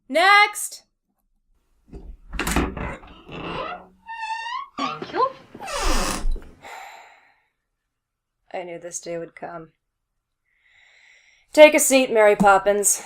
Next! Thank you. I knew this day would come. Take a seat, Mary Poppins.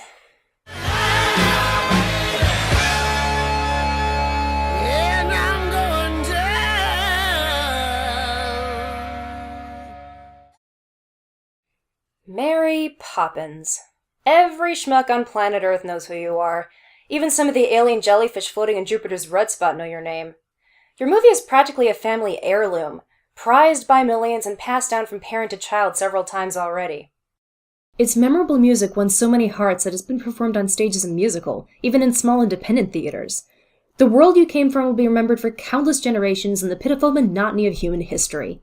Mary Poppins. Every schmuck on planet Earth knows who you are. Even some of the alien jellyfish floating in Jupiter's red spot know your name. Your movie is practically a family heirloom, prized by millions and passed down from parent to child several times already. Its memorable music won so many hearts that it's been performed on stage as a musical, even in small independent theaters. The world you came from will be remembered for countless generations in the pitiful monotony of human history.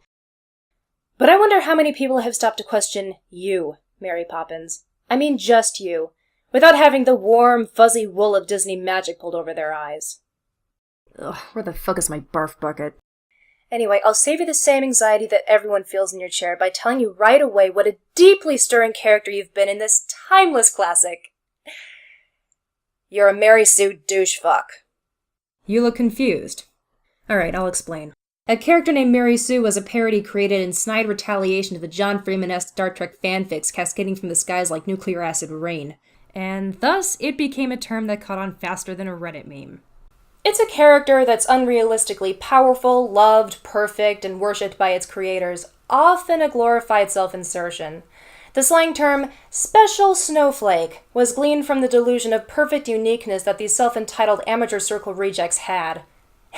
But I wonder how many people have stopped to question you, Mary Poppins. I mean just you, without having the warm, fuzzy wool of Disney magic pulled over their eyes. Ugh, where the fuck is my barf bucket? Anyway, I'll save you the same anxiety that everyone feels in your chair by telling you right away what a deeply stirring character you've been in this timeless classic. You're a Mary Sue douchefuck. You look confused. Alright, I'll explain. A character named Mary Sue was a parody created in snide retaliation to the John Freeman-esque Star Trek fanfics cascading from the skies like nuclear acid rain. And thus, it became a term that caught on faster than a Reddit meme. It's a character that's unrealistically powerful, loved, perfect, and worshipped by its creators, often a glorified self-insertion. The slang term, special snowflake, was gleaned from the delusion of perfect uniqueness that these self-entitled amateur circle rejects had.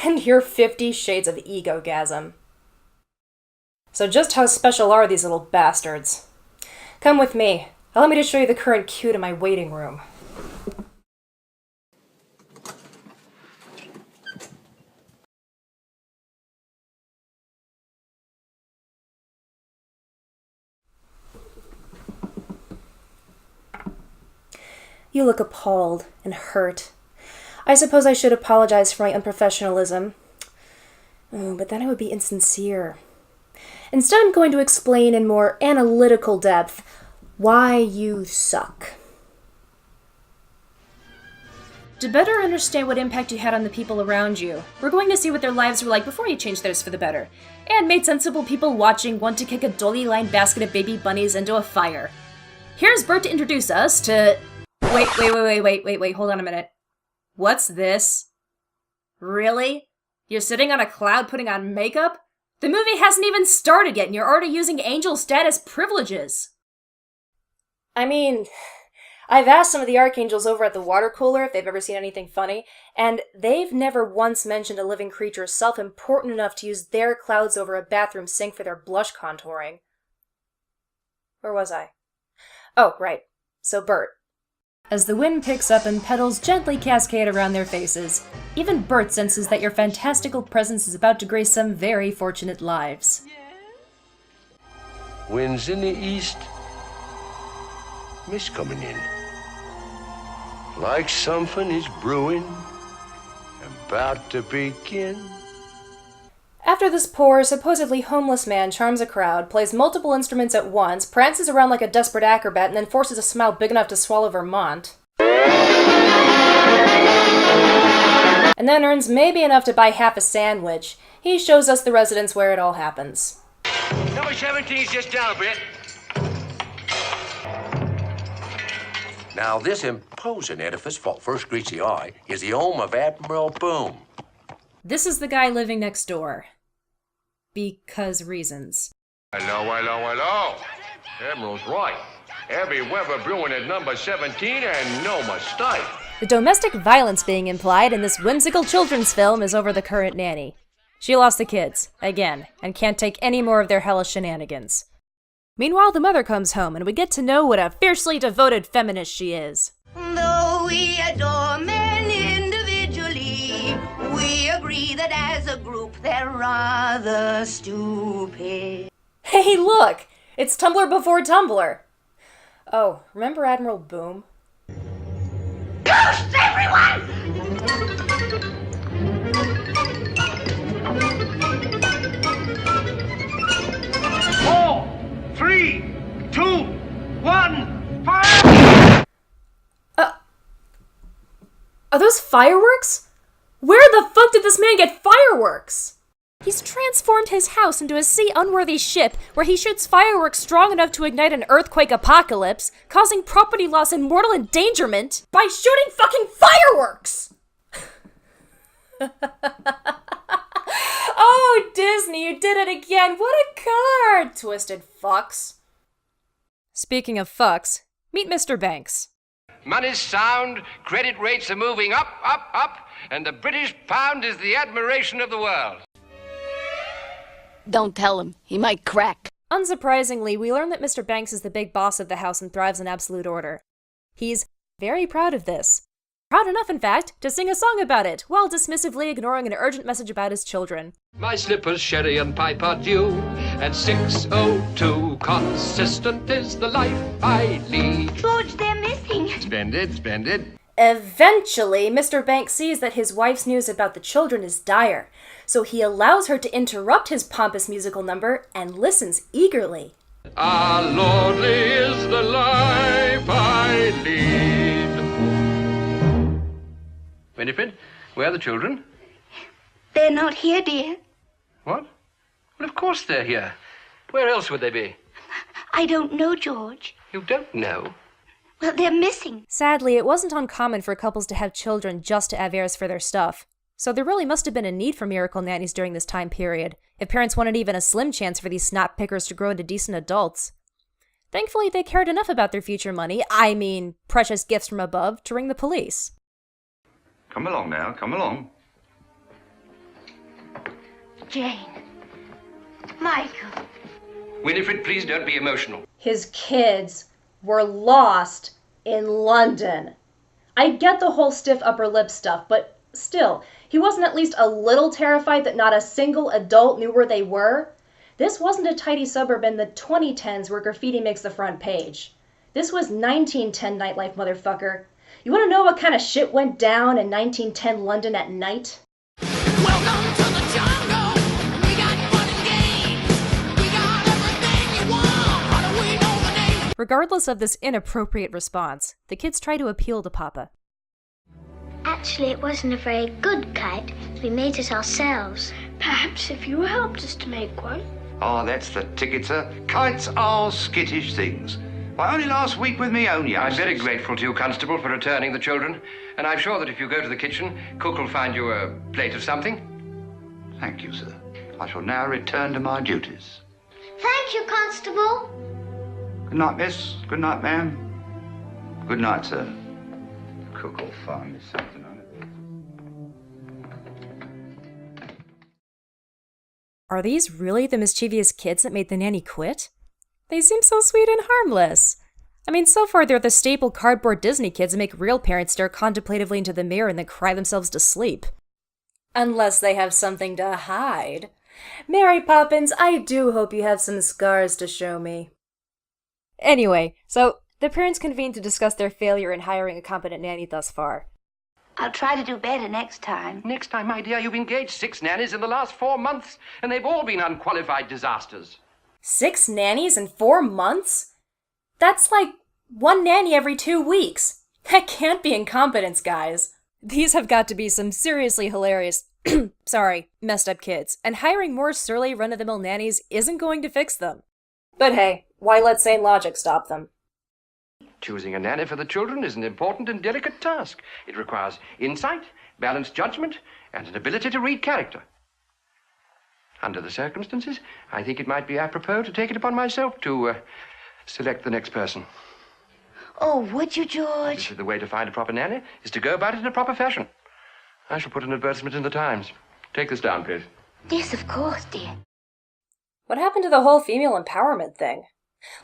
And your 50 shades of egogasm. So just how special are these little bastards? Come with me. Allow me to show you the current queue to my waiting room. You look appalled and hurt. I suppose I should apologize for my unprofessionalism. Oh, but then I would be insincere. Instead, I'm going to explain in more analytical depth why you suck. To better understand what impact you had on the people around you, we're going to see what their lives were like before you changed theirs for the better, and made sensible people watching want to kick a dolly-lined basket of baby bunnies into a fire. Here's Bert to introduce us to... Wait, hold on a minute. What's this? Really? You're sitting on a cloud putting on makeup? The movie hasn't even started yet and you're already using angel status privileges. I mean, I've asked some of the archangels over at the water cooler if they've ever seen anything funny, and they've never once mentioned a living creature self-important enough to use their clouds over a bathroom sink for their blush contouring. Where was I? Oh, right. So Bert. As the wind picks up and petals gently cascade around their faces, even Bert senses that your fantastical presence is about to grace some very fortunate lives. Winds in the east, mist coming in. Like something is brewing, about to begin. After this poor, supposedly homeless man charms a crowd, plays multiple instruments at once, prances around like a desperate acrobat, and then forces a smile big enough to swallow Vermont, and then earns maybe enough to buy half a sandwich, he shows us the residence where it all happens. Number 17's just down a bit. Now, this imposing edifice, for first greets the eye, is the home of Admiral Boom. This is the guy living next door. Because reasons. Hello. Admiral's right. Heavy weather brewing at number 17 and no mistake. The domestic violence being implied in this whimsical children's film is over the current nanny. She lost the kids, again, and can't take any more of their hellish shenanigans. Meanwhile, the mother comes home, and we get to know what a fiercely devoted feminist she is. Though we adore men individually, we agree that as a group they're rather stupid. Hey, look! It's Tumblr before Tumblr! Oh, remember Admiral Boom? Ghosts, everyone! 3, 2, 1, fire! Are those fireworks? Where the fuck did this man get fireworks? He's transformed his house into a sea-unworthy ship where he shoots fireworks strong enough to ignite an earthquake apocalypse, causing property loss and mortal endangerment by shooting fucking fireworks! Oh, Disney, you did it again! What a card, twisted fucks. Speaking of fucks, meet Mr. Banks. Money's sound, credit rates are moving up, up, up, and the British pound is the admiration of the world. Don't tell him. He might crack. Unsurprisingly, we learn that Mr. Banks is the big boss of the house and thrives in absolute order. He's very proud of this. Proud enough, in fact, to sing a song about it, while dismissively ignoring an urgent message about his children. My slippers, sherry and pipe are due at 6:02. Consistent is the life I lead. George, they're missing. Splendid, splendid. Eventually, Mr. Banks sees that his wife's news about the children is dire, so he allows her to interrupt his pompous musical number and listens eagerly. Ah, lordly is the life I lead. Winifred, where are the children? They're not here, dear. What? Well, of course they're here. Where else would they be? I don't know, George. You don't know? Well, they're missing. Sadly, it wasn't uncommon for couples to have children just to have heirs for their stuff. So there really must have been a need for miracle nannies during this time period, if parents wanted even a slim chance for these snot pickers to grow into decent adults. Thankfully, they cared enough about their future money, I mean, precious gifts from above, to ring the police. Come along now, come along. Jane. Michael. Winifred, please don't be emotional. His kids were lost in London. I get the whole stiff upper lip stuff, but still, he wasn't at least a little terrified that not a single adult knew where they were? This wasn't a tidy suburb in the 2010s where graffiti makes the front page. This was 1910 nightlife, motherfucker. You want to know what kind of shit went down in 1910 London at night? Welcome to the jungle. We got fun and games. We got everything you want. How do we know the name? Regardless of this inappropriate response, the kids try to appeal to Papa. Actually, it wasn't a very good kite. We made it ourselves. Perhaps if you helped us to make one. Ah, that's the ticket, sir. Kites are skittish things. Why, only last week with me own I'm youngsters. very grateful to you, Constable, for returning the children, and I'm sure that if you go to the kitchen, Cook will find you a plate of something. Thank you, sir. I shall now return to my duties. Thank you, Constable. Good night, miss. Good night, ma'am. Good night, sir. Cook will find me something on it. Are these really the mischievous kids that made the nanny quit? They seem so sweet and harmless. I mean, so far they're the staple cardboard Disney kids that make real parents stare contemplatively into the mirror and then cry themselves to sleep. Unless they have something to hide. Mary Poppins, I do hope you have some scars to show me. Anyway, so the parents convene to discuss their failure in hiring a competent nanny thus far. I'll try to do better next time. Next time, my dear, you've engaged 6 nannies in the last 4 months, and they've all been unqualified disasters. 6 nannies in 4 months? That's like 1 nanny every 2 weeks. That can't be incompetence, guys. These have got to be some seriously hilarious, messed up kids, and hiring more surly run-of-the-mill nannies isn't going to fix them. But hey, why let sane logic stop them? Choosing a nanny for the children is an important and delicate task. It requires insight, balanced judgment, and an ability to read character. Under the circumstances, I think it might be apropos to take it upon myself to select the next person. Oh, would you, George? Obviously, the way to find a proper nanny is to go about it in a proper fashion. I shall put an advertisement in the Times. Take this down, please. Yes, of course, dear. What happened to the whole female empowerment thing?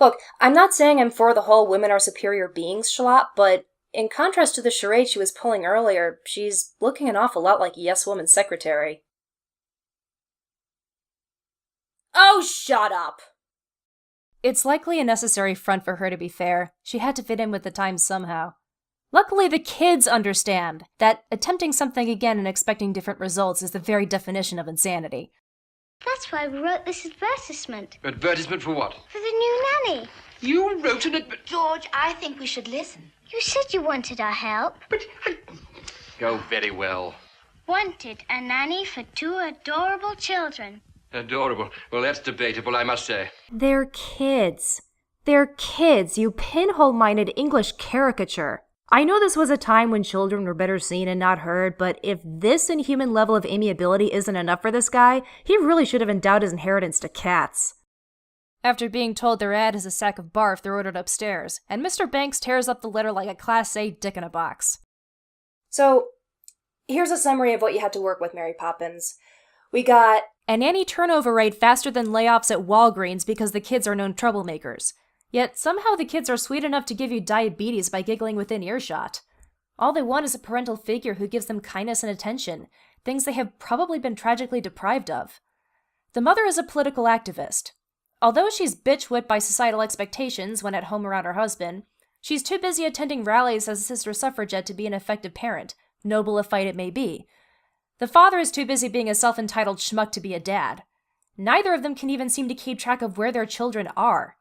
Look, I'm not saying I'm for the whole women are superior beings schlop, but in contrast to the charade she was pulling earlier, she's looking an awful lot like Yes Woman's secretary. Oh, shut up! It's likely a necessary front for her, to be fair. She had to fit in with the times somehow. Luckily, the kids understand that attempting something again and expecting different results is the very definition of insanity. That's why we wrote this advertisement. Advertisement for what? For the new nanny. You wrote an George, I think we should listen. You said you wanted our help. But go very well. Wanted a nanny for 2 adorable children. Adorable. Well, that's debatable, I must say. They're kids. They're kids, you pinhole-minded English caricature. I know this was a time when children were better seen and not heard, but if this inhuman level of amiability isn't enough for this guy, he really should have endowed his inheritance to cats. After being told their ad is a sack of barf, they're ordered upstairs, and Mr. Banks tears up the letter like a Class A dick in a box. So, here's a summary of what you had to work with, Mary Poppins. We got a nanny turnover rate faster than layoffs at Walgreens because the kids are known troublemakers. Yet somehow the kids are sweet enough to give you diabetes by giggling within earshot. All they want is a parental figure who gives them kindness and attention, things they have probably been tragically deprived of. The mother is a political activist. Although she's bitch-whipped by societal expectations when at home around her husband, she's too busy attending rallies as a sister suffragette to be an effective parent, noble a fight it may be. The father is too busy being a self-entitled schmuck to be a dad. Neither of them can even seem to keep track of where their children are.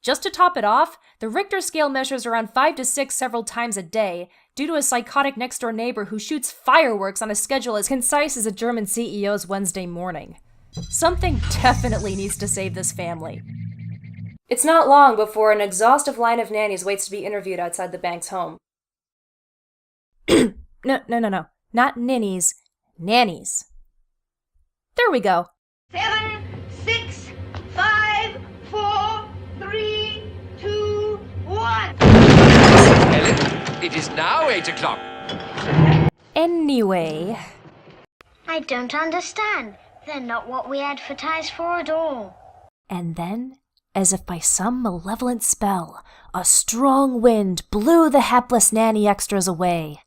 Just to top it off, the Richter scale measures around 5 to 6 several times a day due to a psychotic next-door neighbor who shoots fireworks on a schedule as concise as a German CEO's Wednesday morning. Something definitely needs to save this family. It's not long before an exhaustive line of nannies waits to be interviewed outside the Banks' home. No. Not ninnies. Nannies. There we go. 7, 6, 5, 4, 3, 2, 1. Helen, it is now 8 o'clock. Anyway. I don't understand. They're not what we advertised for at all. And then, as if by some malevolent spell, a strong wind blew the hapless nanny extras away.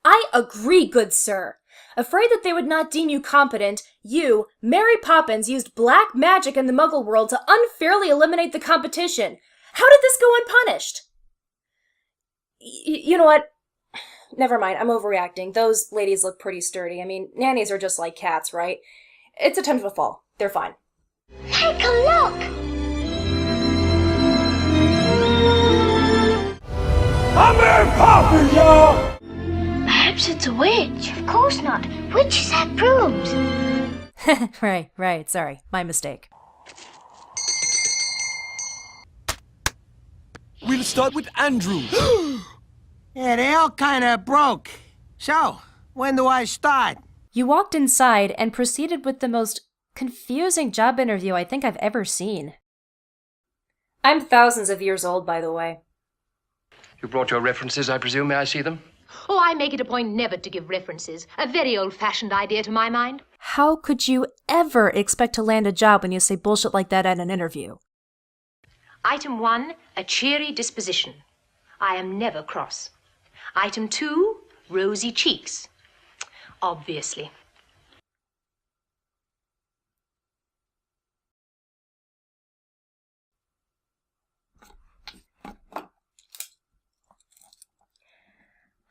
I agree, good sir. Afraid that they would not deem you competent, you, Mary Poppins, used black magic in the Muggle world to unfairly eliminate the competition. How did this go unpunished? You know what? Never mind, I'm overreacting. Those ladies look pretty sturdy. I mean, nannies are just like cats, right? It's a 10 foot fall. They're fine. Take a look! I'm Mary Poppins, y'all! Perhaps it's a witch. Of course not. Witches have brooms. Right. Sorry. My mistake. We'll start with Andrew. Yeah, they all kinda broke. So, when do I start? You walked inside and proceeded with the most confusing job interview I think I've ever seen. I'm thousands of years old, by the way. You brought your references, I presume. May I see them? Oh, I make it a point never to give references. A very old-fashioned idea to my mind. How could you ever expect to land a job when you say bullshit like that at an interview? Item 1, a cheery disposition. I am never cross. Item 2, rosy cheeks. Obviously.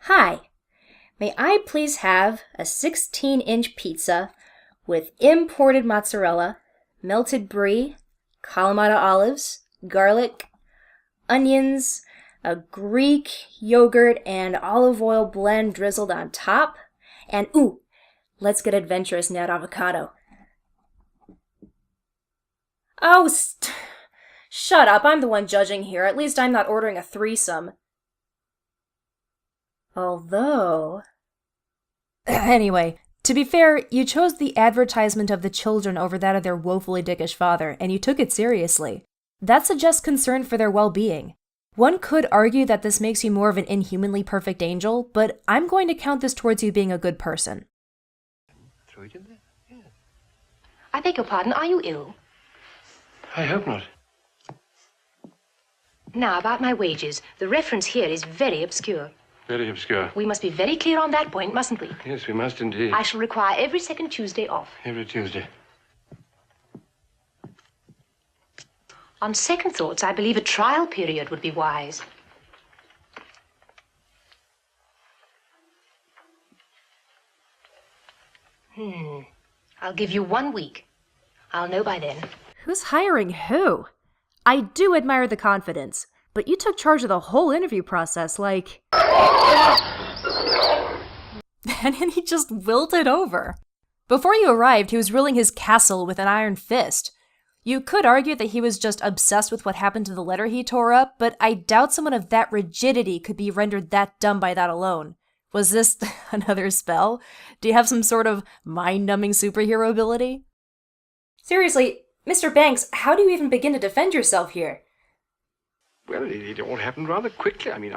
Hi, may I please have a 16-inch pizza with imported mozzarella, melted brie, Kalamata olives, garlic, onions, a Greek yogurt and olive oil blend drizzled on top, and ooh, let's get adventurous and add avocado. Oh, shut up, I'm the one judging here. At least I'm not ordering a threesome. Although... Anyway, to be fair, you chose the advertisement of the children over that of their woefully dickish father, and you took it seriously. That suggests concern for their well-being. One could argue that this makes you more of an inhumanly perfect angel, but I'm going to count this towards you being a good person. Throw it in there? Yeah. I beg your pardon, are you ill? I hope not. Now, about my wages. The reference here is very obscure. Very obscure. We must be very clear on that point, mustn't we? Yes, we must indeed. I shall require every second Tuesday off. Every Tuesday. On second thoughts, I believe a trial period would be wise. I'll give you 1 week. I'll know by then. Who's hiring who? I do admire the confidence, but you took charge of the whole interview process like... And then he just wilted over. Before you arrived, he was ruling his castle with an iron fist. You could argue that he was just obsessed with what happened to the letter he tore up, but I doubt someone of that rigidity could be rendered that dumb by that alone. Was this another spell? Do you have some sort of mind-numbing superhero ability? Seriously, Mr. Banks, how do you even begin to defend yourself here? Well, it all happened rather quickly. I mean,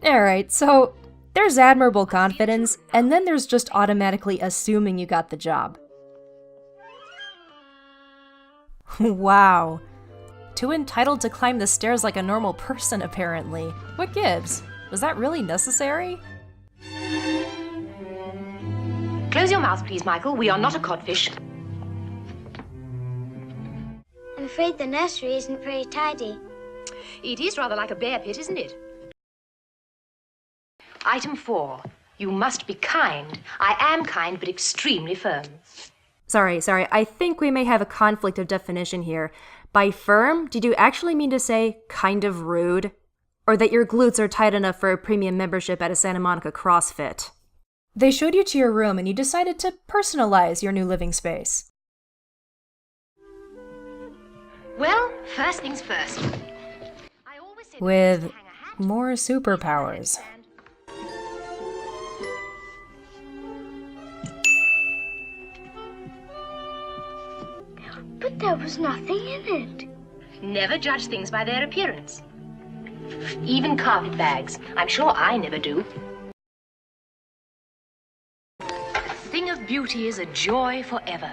Alright, so there's admirable confidence, and then there's just automatically assuming you got the job. Wow. Too entitled to climb the stairs like a normal person, apparently. What gives? Was that really necessary? Close your mouth, please, Michael. We are not a codfish. I'm afraid the nursery isn't very tidy. It is rather like a bear pit, isn't it? Item 4. You must be kind. I am kind, but extremely firm. Sorry, I think we may have a conflict of definition here. By firm, did you actually mean to say kind of rude? Or that your glutes are tight enough for a premium membership at a Santa Monica CrossFit? They showed you to your room and you decided to personalize your new living space. Well, first things first. With more superpowers. But there was nothing in it. Never judge things by their appearance. Even carpet bags. I'm sure I never do. A thing of beauty is a joy forever.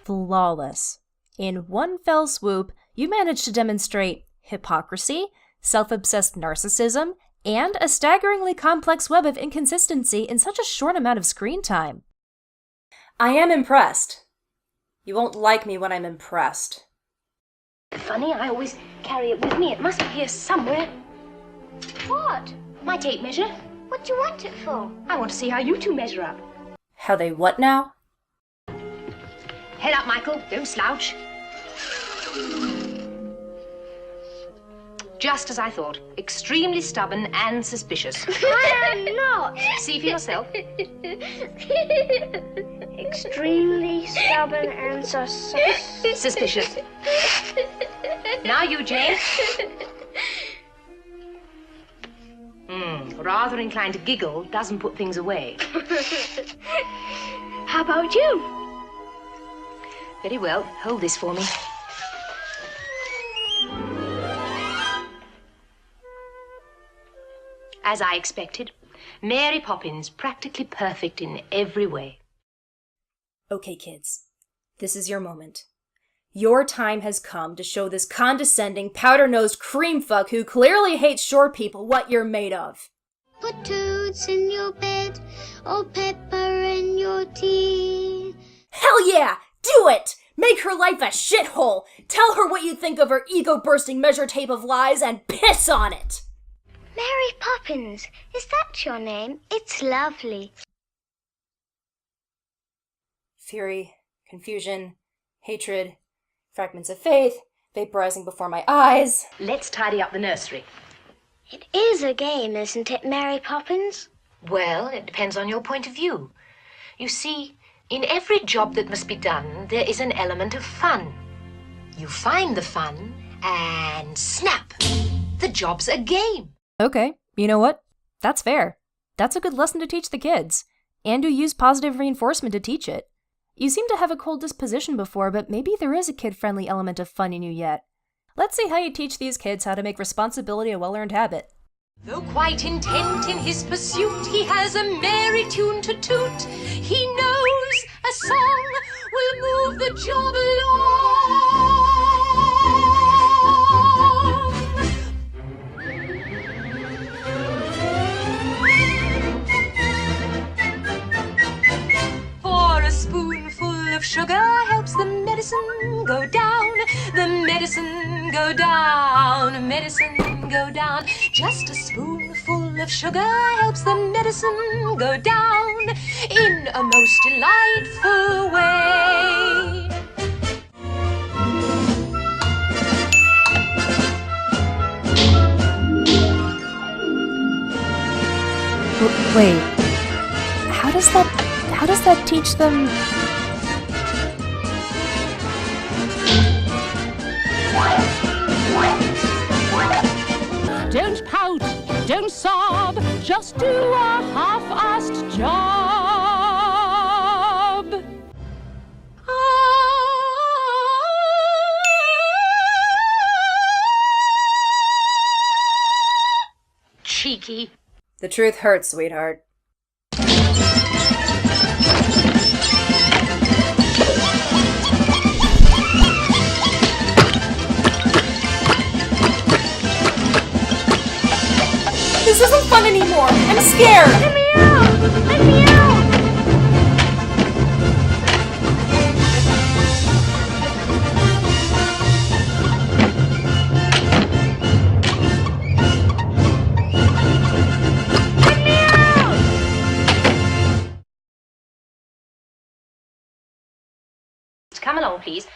Flawless. In one fell swoop, you managed to demonstrate hypocrisy, self-obsessed narcissism, and a staggeringly complex web of inconsistency in such a short amount of screen time. I am impressed. You won't like me when I'm impressed. Funny, I always carry it with me. It must be here somewhere. What? My tape measure. What do you want it for? I want to see how you two measure up. How they what now? Head up, Michael. Don't slouch. Just as I thought. Extremely stubborn and suspicious. I am not. See for yourself. Extremely stubborn and suspicious. Now you, Jane. Rather inclined to giggle doesn't put things away. How about you? Very well. Hold this for me. As I expected, Mary Poppins practically perfect in every way. Okay, kids. This is your moment. Your time has come to show this condescending, powder-nosed cream fuck who clearly hates short people what you're made of. Put toots in your bed, or pepper in your tea. Hell yeah! Do it! Make her life a shithole! Tell her what you think of her ego-bursting measure tape of lies and piss on it! Mary Poppins, is that your name? It's lovely. Fury, confusion, hatred, fragments of faith, vaporizing before my eyes. Let's tidy up the nursery. It is a game, isn't it, Mary Poppins? Well, it depends on your point of view. You see, in every job that must be done, there is an element of fun. You find the fun, and snap! The job's a game. Okay, you know what? That's fair. That's a good lesson to teach the kids. And you use positive reinforcement to teach it. You seem to have a cold disposition before, but maybe there is a kid-friendly element of fun in you yet. Let's see how you teach these kids how to make responsibility a well-earned habit. Though quite intent in his pursuit, he has a merry tune to toot. He knows a song will move the job along. For a spoonful of sugar helps the medicine go down. the medicine go down, medicine go down. Just a spoonful of sugar helps the medicine go down in a most delightful way. Wait, how does that teach them? Don't pout, don't sob, just do a half-assed job. Cheeky. The truth hurts, sweetheart. This isn't fun anymore! I'm scared! Let me out! Let me out! Come along, please.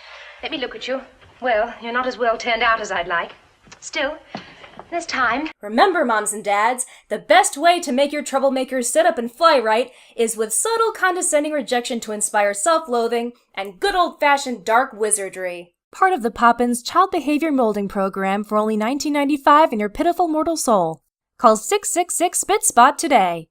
Let me look at you. Well, you're not as well turned out as I'd like. Still, there's time. Remember, moms and dads, the best way to make your troublemakers sit up and fly right is with subtle condescending rejection to inspire self-loathing and good old-fashioned dark wizardry. Part of the Poppins Child Behavior Molding Program for only $19.95 in your pitiful mortal soul. Call 666-SPIT-SPOT today.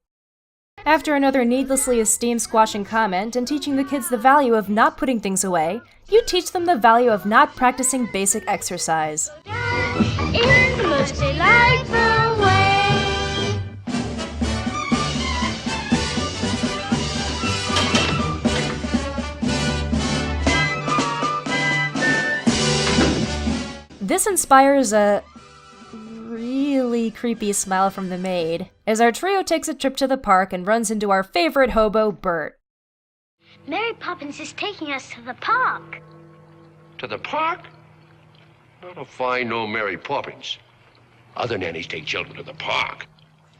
After another needlessly esteemed squashing comment and teaching the kids the value of not putting things away, you teach them the value of not practicing basic exercise. In the most delightful way. This inspires a really creepy smile from the maid as our trio takes a trip to the park and runs into our favorite hobo, Bert. Mary Poppins is taking us to the park. To the park? Not if I know Mary Poppins. Other nannies take children to the park.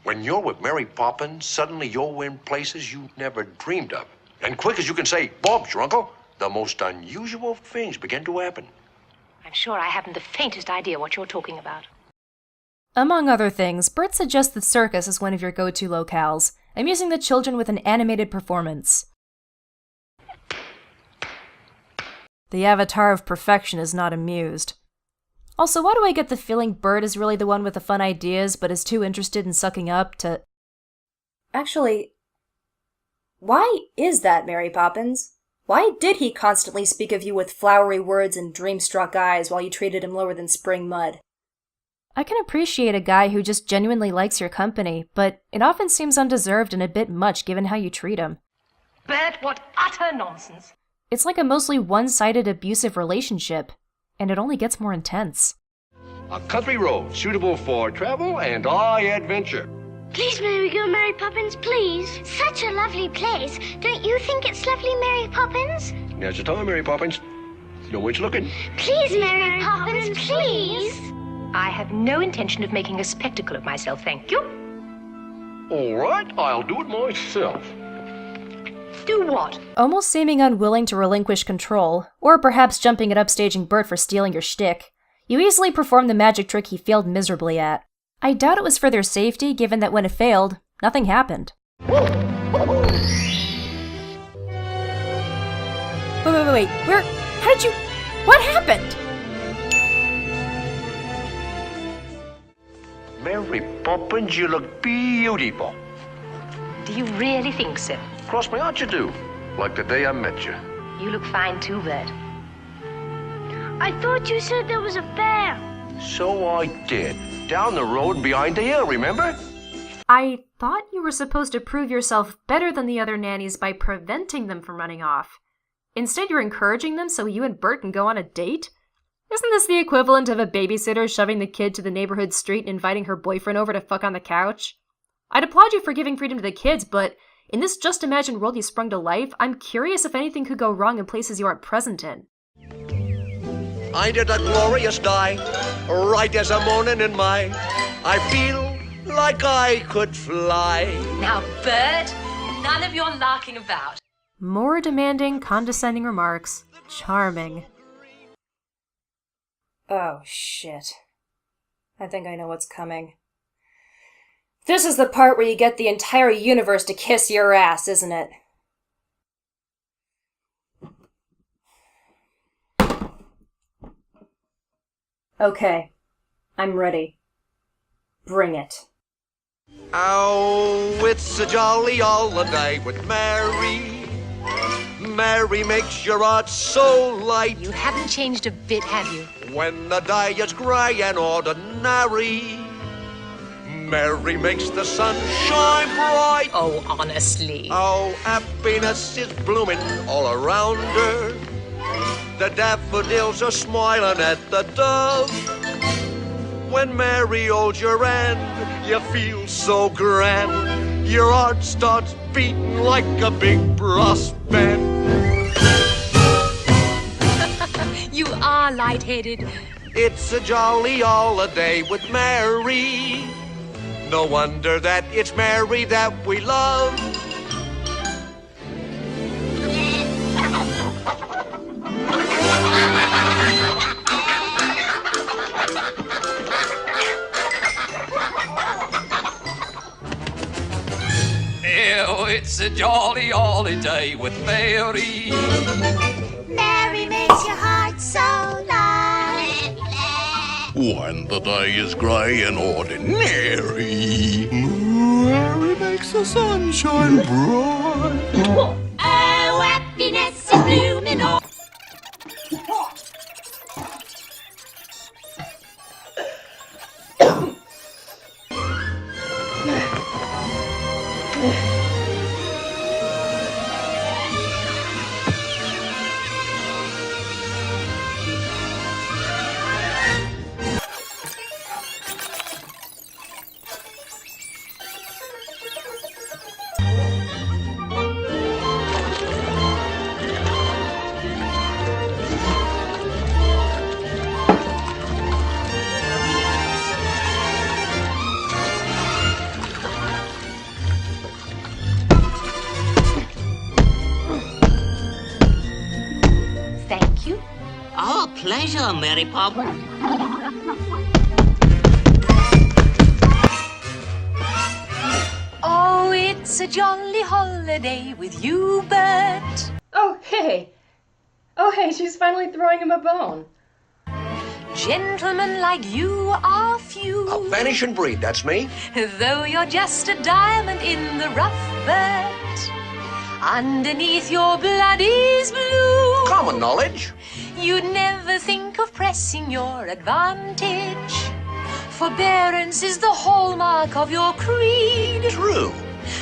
When you're with Mary Poppins, suddenly you're in places you never dreamed of. And quick as you can say, Bob's your uncle, the most unusual things begin to happen. I'm sure I haven't the faintest idea what you're talking about. Among other things, Bert suggests the circus is one of your go-to locales, amusing the children with an animated performance. The avatar of perfection is not amused. Also, why do I get the feeling Bert is really the one with the fun ideas, but is too interested in sucking up to... Actually, why is that, Mary Poppins? Why did he constantly speak of you with flowery words and dream-struck eyes while you treated him lower than spring mud? I can appreciate a guy who just genuinely likes your company, but it often seems undeserved and a bit much given how you treat him. Bert, what utter nonsense. It's like a mostly one-sided abusive relationship, and it only gets more intense. A country road suitable for travel and high adventure. Please, may we go, Mary Poppins, please? Such a lovely place. Don't you think it's lovely, Mary Poppins? Now's the time, Mary Poppins. No one's looking. Please, Mary Poppins, please. I have no intention of making a spectacle of myself, thank you. All right, I'll do it myself. Do what? Almost seeming unwilling to relinquish control, or perhaps jumping at upstaging Bert for stealing your shtick, you easily performed the magic trick he failed miserably at. I doubt it was for their safety, given that when it failed, nothing happened. Wait, where? How did you... What happened? Mary Poppins, you look beautiful. Do you really think so? Cross my heart you do. Like the day I met you. You look fine too, Bert. I thought you said there was a bear. So I did. Down the road behind the hill, remember? I thought you were supposed to prove yourself better than the other nannies by preventing them from running off. Instead, you're encouraging them so you and Bert can go on a date? Isn't this the equivalent of a babysitter shoving the kid to the neighborhood street and inviting her boyfriend over to fuck on the couch? I'd applaud you for giving freedom to the kids, but in this just imagined world you sprung to life, I'm curious if anything could go wrong in places you aren't present in. Ain't it a glorious day? Right as a morning in May, I feel like I could fly. Now, Bert, none of your larking about. More demanding, condescending remarks. Charming. Oh, shit. I think I know what's coming. This is the part where you get the entire universe to kiss your ass, isn't it? Okay. I'm ready. Bring it. Oh, it's a jolly holiday with Mary. Mary makes your heart so light. You haven't changed a bit, have you? When the day is grey and ordinary, Mary makes the sun shine bright. Oh, honestly. Oh, happiness is blooming all around her. The daffodils are smiling at the dove. When Mary holds your hand, you feel so grand. Your heart starts beating like a big brass band. You are lightheaded. It's a jolly holiday with Mary. No wonder that it's Mary that we love. Oh, it's a jolly holiday with Mary. Mary makes your heart so light. When the day is grey and ordinary, Mary makes the sun shine bright. Oh, happiness is blooming all. Thank you. Our pleasure, Mary Poppins. Oh, it's a jolly holiday with you, Bert. Oh, hey! Oh, hey, she's finally throwing him a bone. Gentlemen like you are few. A vanishing breed, that's me. Though you're just a diamond in the rough, Bert, underneath your blood is blue. Common knowledge. You'd never think of pressing your advantage. Forbearance is the hallmark of your creed. True.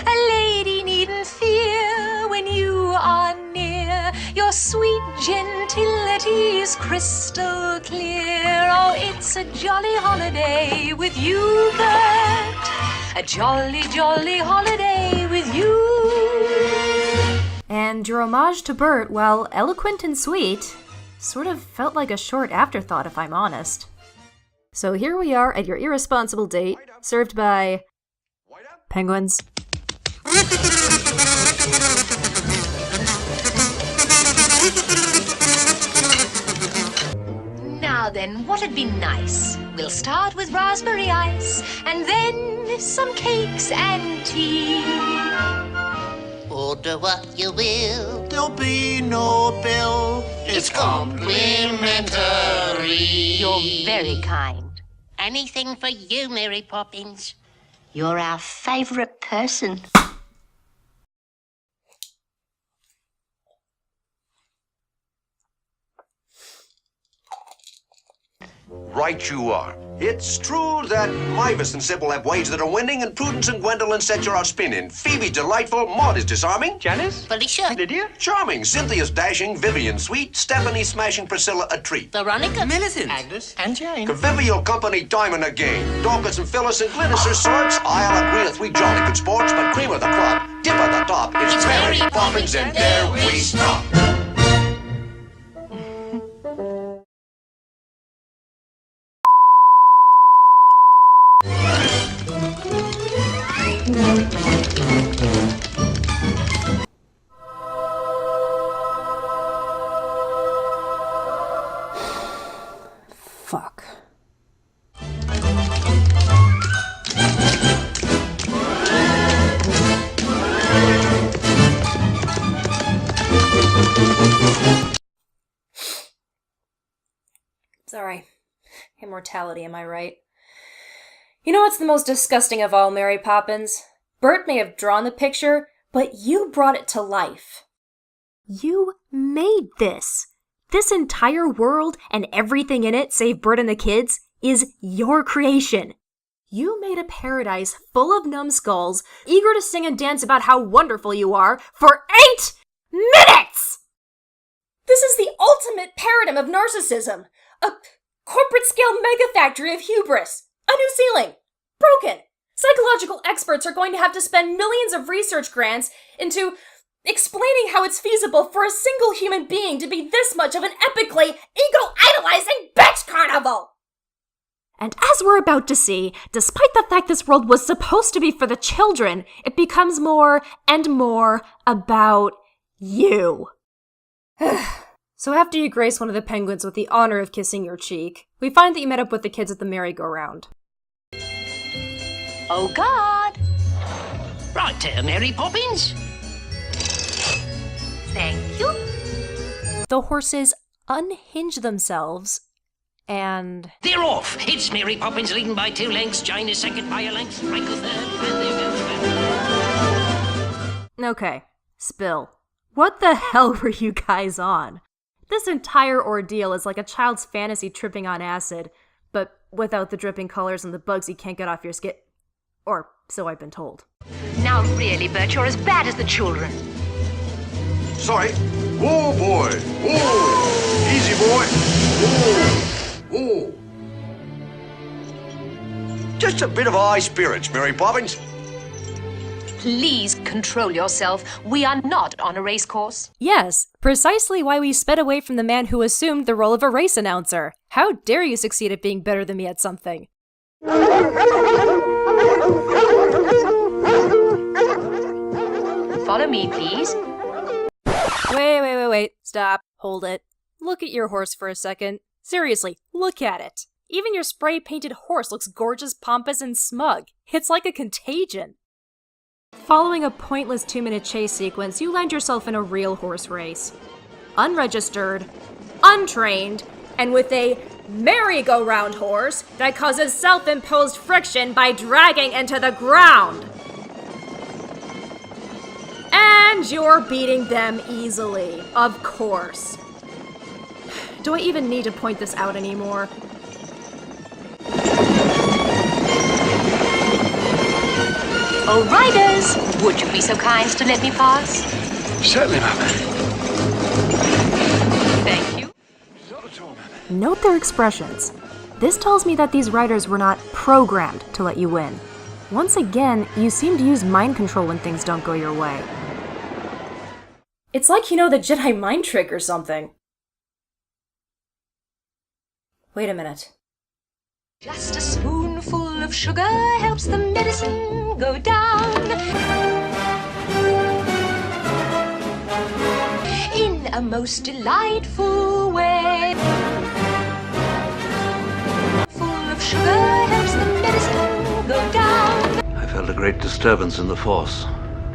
A lady needn't fear when you are near. Your sweet gentility is crystal clear. Oh, it's a jolly holiday with you, Bert. A jolly, jolly holiday with you. And your homage to Bert, while eloquent and sweet, sort of felt like a short afterthought, if I'm honest. So here we are at your irresponsible date, served by penguins. Now then, what'd be nice? We'll start with raspberry ice, and then some cakes and tea. Order what you will. There'll be no bill. It's complimentary. You're very kind. Anything for you, Mary Poppins. You're our favourite person. Right you are. It's true that Mavis and Sybil have ways that are winning, and Prudence and Gwendolyn set you out spinning. Phoebe delightful, Maud is disarming. Janice? Felicia. Lydia? Charming, Cynthia's dashing, Vivian sweet, Stephanie smashing, Priscilla a treat. Veronica. Millicent. Agnes. And Jane. Convivial company, diamond again. Dorcas and Phyllis and Glynis are sorts. I'll agree with 3 jolly good sports, but cream of the crop, dip at the top. It's Mary Poppins, and there we stop. Sorry. Immortality, am I right? You know what's the most disgusting of all, Mary Poppins? Bert may have drawn the picture, but you brought it to life. You made this. This entire world and everything in it, save Bert and the kids, is your creation. You made a paradise full of numbskulls, eager to sing and dance about how wonderful you are, for 8 minutes! This is the ultimate paradigm of narcissism. A corporate-scale mega-factory of hubris. A new ceiling. Broken. Psychological experts are going to have to spend millions of research grants into explaining how it's feasible for a single human being to be this much of an epically ego-idolizing bitch carnival! And as we're about to see, despite the fact this world was supposed to be for the children, it becomes more and more about you. So after you grace one of the penguins with the honor of kissing your cheek, we find that you met up with the kids at the merry-go-round. Oh, God! Right, Mary Poppins. Thank you. The horses unhinge themselves, and... They're off. It's Mary Poppins leading by 2 lengths, China second by a length, Franco third, and there goes... Okay, spill. What the hell were you guys on? This entire ordeal is like a child's fantasy tripping on acid, but without the dripping colors and the bugs you can't get off your skin. Or so I've been told. Now really, Bert, you're as bad as the children. Sorry. Whoa, boy. Whoa. Easy, boy. Whoa. Whoa. Just a bit of high spirits, Mary Poppins. Please control yourself. We are not on a race course. Yes, precisely why we sped away from the man who assumed the role of a race announcer. How dare you succeed at being better than me at something? Follow me, please. Wait. Stop. Hold it. Look at your horse for a second. Seriously, look at it. Even your spray-painted horse looks gorgeous, pompous, and smug. It's like a contagion. Following a pointless 2-minute chase sequence, you land yourself in a real horse race. Unregistered, untrained, and with a merry-go-round horse that causes self-imposed friction by dragging into the ground. And you're beating them easily, of course. Do I even need to point this out anymore? Oh, riders, would you be so kind as to let me pass? Certainly, ma'am. Thank you. Note their expressions. This tells me that these riders were not programmed to let you win. Once again, you seem to use mind control when things don't go your way. It's like you know the Jedi mind trick or something. Wait a minute. Just a spoonful of sugar helps the medicine go down. In a most delightful way. Full of sugar helps the medicine go down. I felt a great disturbance in the force,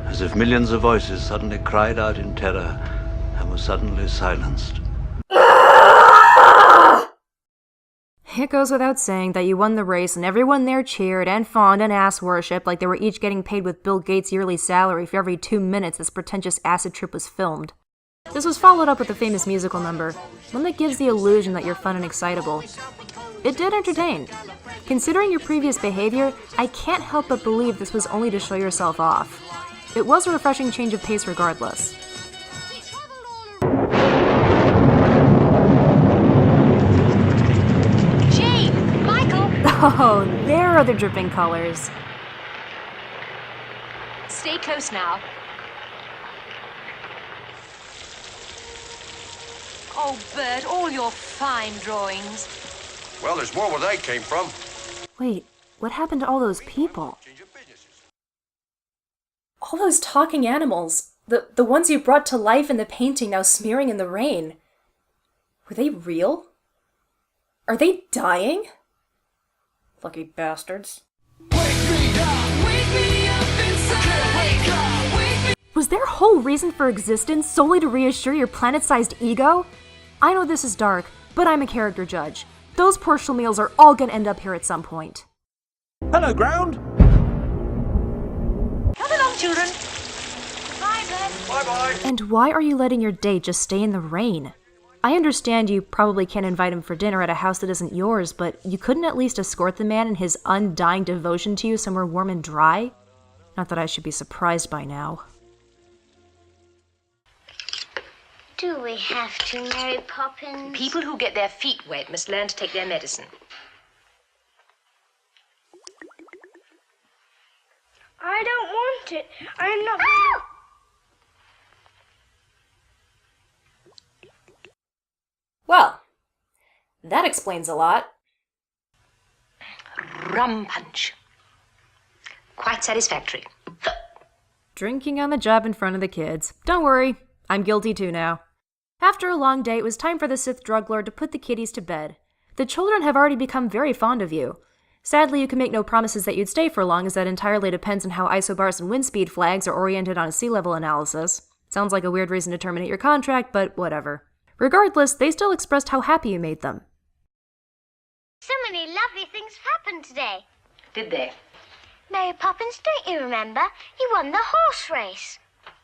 as if millions of voices suddenly cried out in terror and were suddenly silenced. It goes without saying that you won the race and everyone there cheered and fawned and ass-worshipped like they were each getting paid with Bill Gates' yearly salary for every 2 minutes this pretentious acid trip was filmed. This was followed up with a famous musical number, one that gives the illusion that you're fun and excitable. It did entertain. Considering your previous behavior, I can't help but believe this was only to show yourself off. It was a refreshing change of pace regardless. Oh, there are the dripping colors. Stay close now. Oh, Bert, all your fine drawings. Well, there's more where they came from. Wait, what happened to all those people? All those talking animals. The ones you brought to life in the painting now smearing in the rain. Were they real? Are they dying? Lucky bastards. Was their whole reason for existence solely to reassure your planet-sized ego? I know this is dark, but I'm a character judge. Those poor schlemiels are all gonna end up here at some point. Hello, ground. Come along, children. Bye, Ben. Bye-bye. And why are you letting your date just stay in the rain? I understand you probably can't invite him for dinner at a house that isn't yours, but you couldn't at least escort the man in his undying devotion to you somewhere warm and dry? Not that I should be surprised by now. Do we have to, Mary Poppins? People who get their feet wet must learn to take their medicine. I don't want it. I'm not. Well, that explains a lot. Rum punch. Quite satisfactory. Drinking on the job in front of the kids. Don't worry, I'm guilty too now. After a long day, it was time for the Sith drug lord to put the kiddies to bed. The children have already become very fond of you. Sadly, you can make no promises that you'd stay for long, as that entirely depends on how isobars and wind speed flags are oriented on a sea level analysis. Sounds like a weird reason to terminate your contract, but whatever. Regardless, they still expressed how happy you made them. So many lovely things happened today. Did they? Mary Poppins, don't you remember? You won the horse race.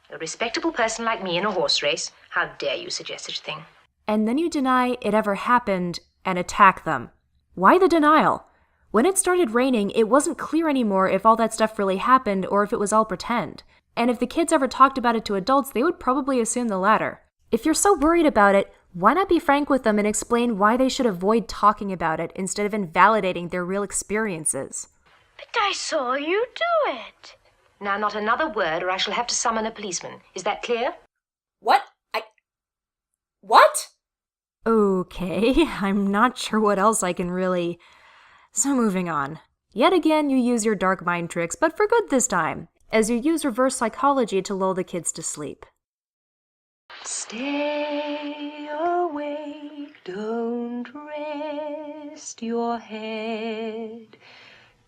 A respectable person like me in a horse race? How dare you suggest such a thing? And then you deny it ever happened and attack them. Why the denial? When it started raining, it wasn't clear anymore if all that stuff really happened or if it was all pretend. And if the kids ever talked about it to adults, they would probably assume the latter. If you're so worried about it, why not be frank with them and explain why they should avoid talking about it instead of invalidating their real experiences? But I saw you do it. Now, not another word or I shall have to summon a policeman. Is that clear? What? What? Okay, I'm not sure what else I can really... So moving on. Yet again, you use your dark mind tricks, but for good this time, as you use reverse psychology to lull the kids to sleep. Stay awake, don't rest your head.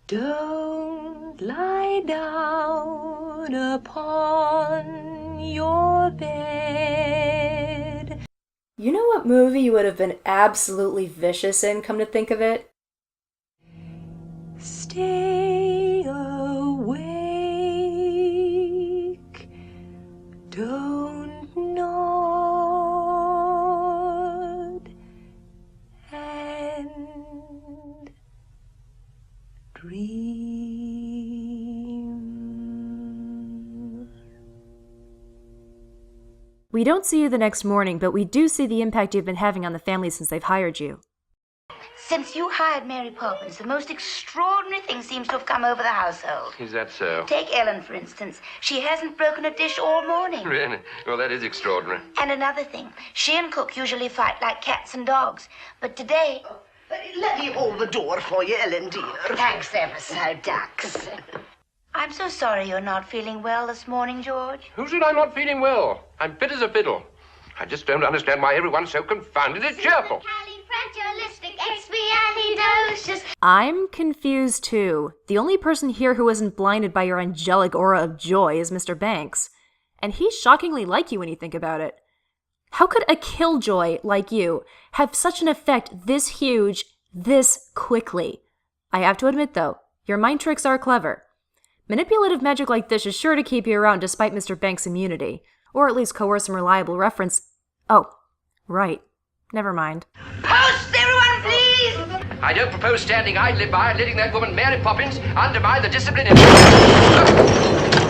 Don't lie down upon your bed. You know what movie you would have been absolutely vicious in, come to think of it? Stay awake, don't nod, and dream. We don't see you the next morning, but we do see the impact you've been having on the family since they've hired you. Since you hired Mary Poppins, the most extraordinary thing seems to have come over the household. Is that so? Take Ellen, for instance. She hasn't broken a dish all morning. Really? Well, that is extraordinary. And another thing, she and Cook usually fight like cats and dogs. But today... Let me hold the door for you, Ellen, dear. Thanks ever so, ducks. I'm so sorry you're not feeling well this morning, George. Who said I'm not feeling well? I'm fit as a fiddle. I just don't understand why everyone's so confoundedly cheerful. I'm confused too. The only person here who isn't blinded by your angelic aura of joy is Mr. Banks. And he's shockingly like you when you think about it. How could a killjoy like you have such an effect this huge, this quickly? I have to admit though, your mind tricks are clever. Manipulative magic like this is sure to keep you around despite Mr. Banks' immunity. Or at least coerce some reliable reference. Oh, right. Never mind. Post, everyone, please! I don't propose standing idly by and letting that woman Mary Poppins undermine the discipline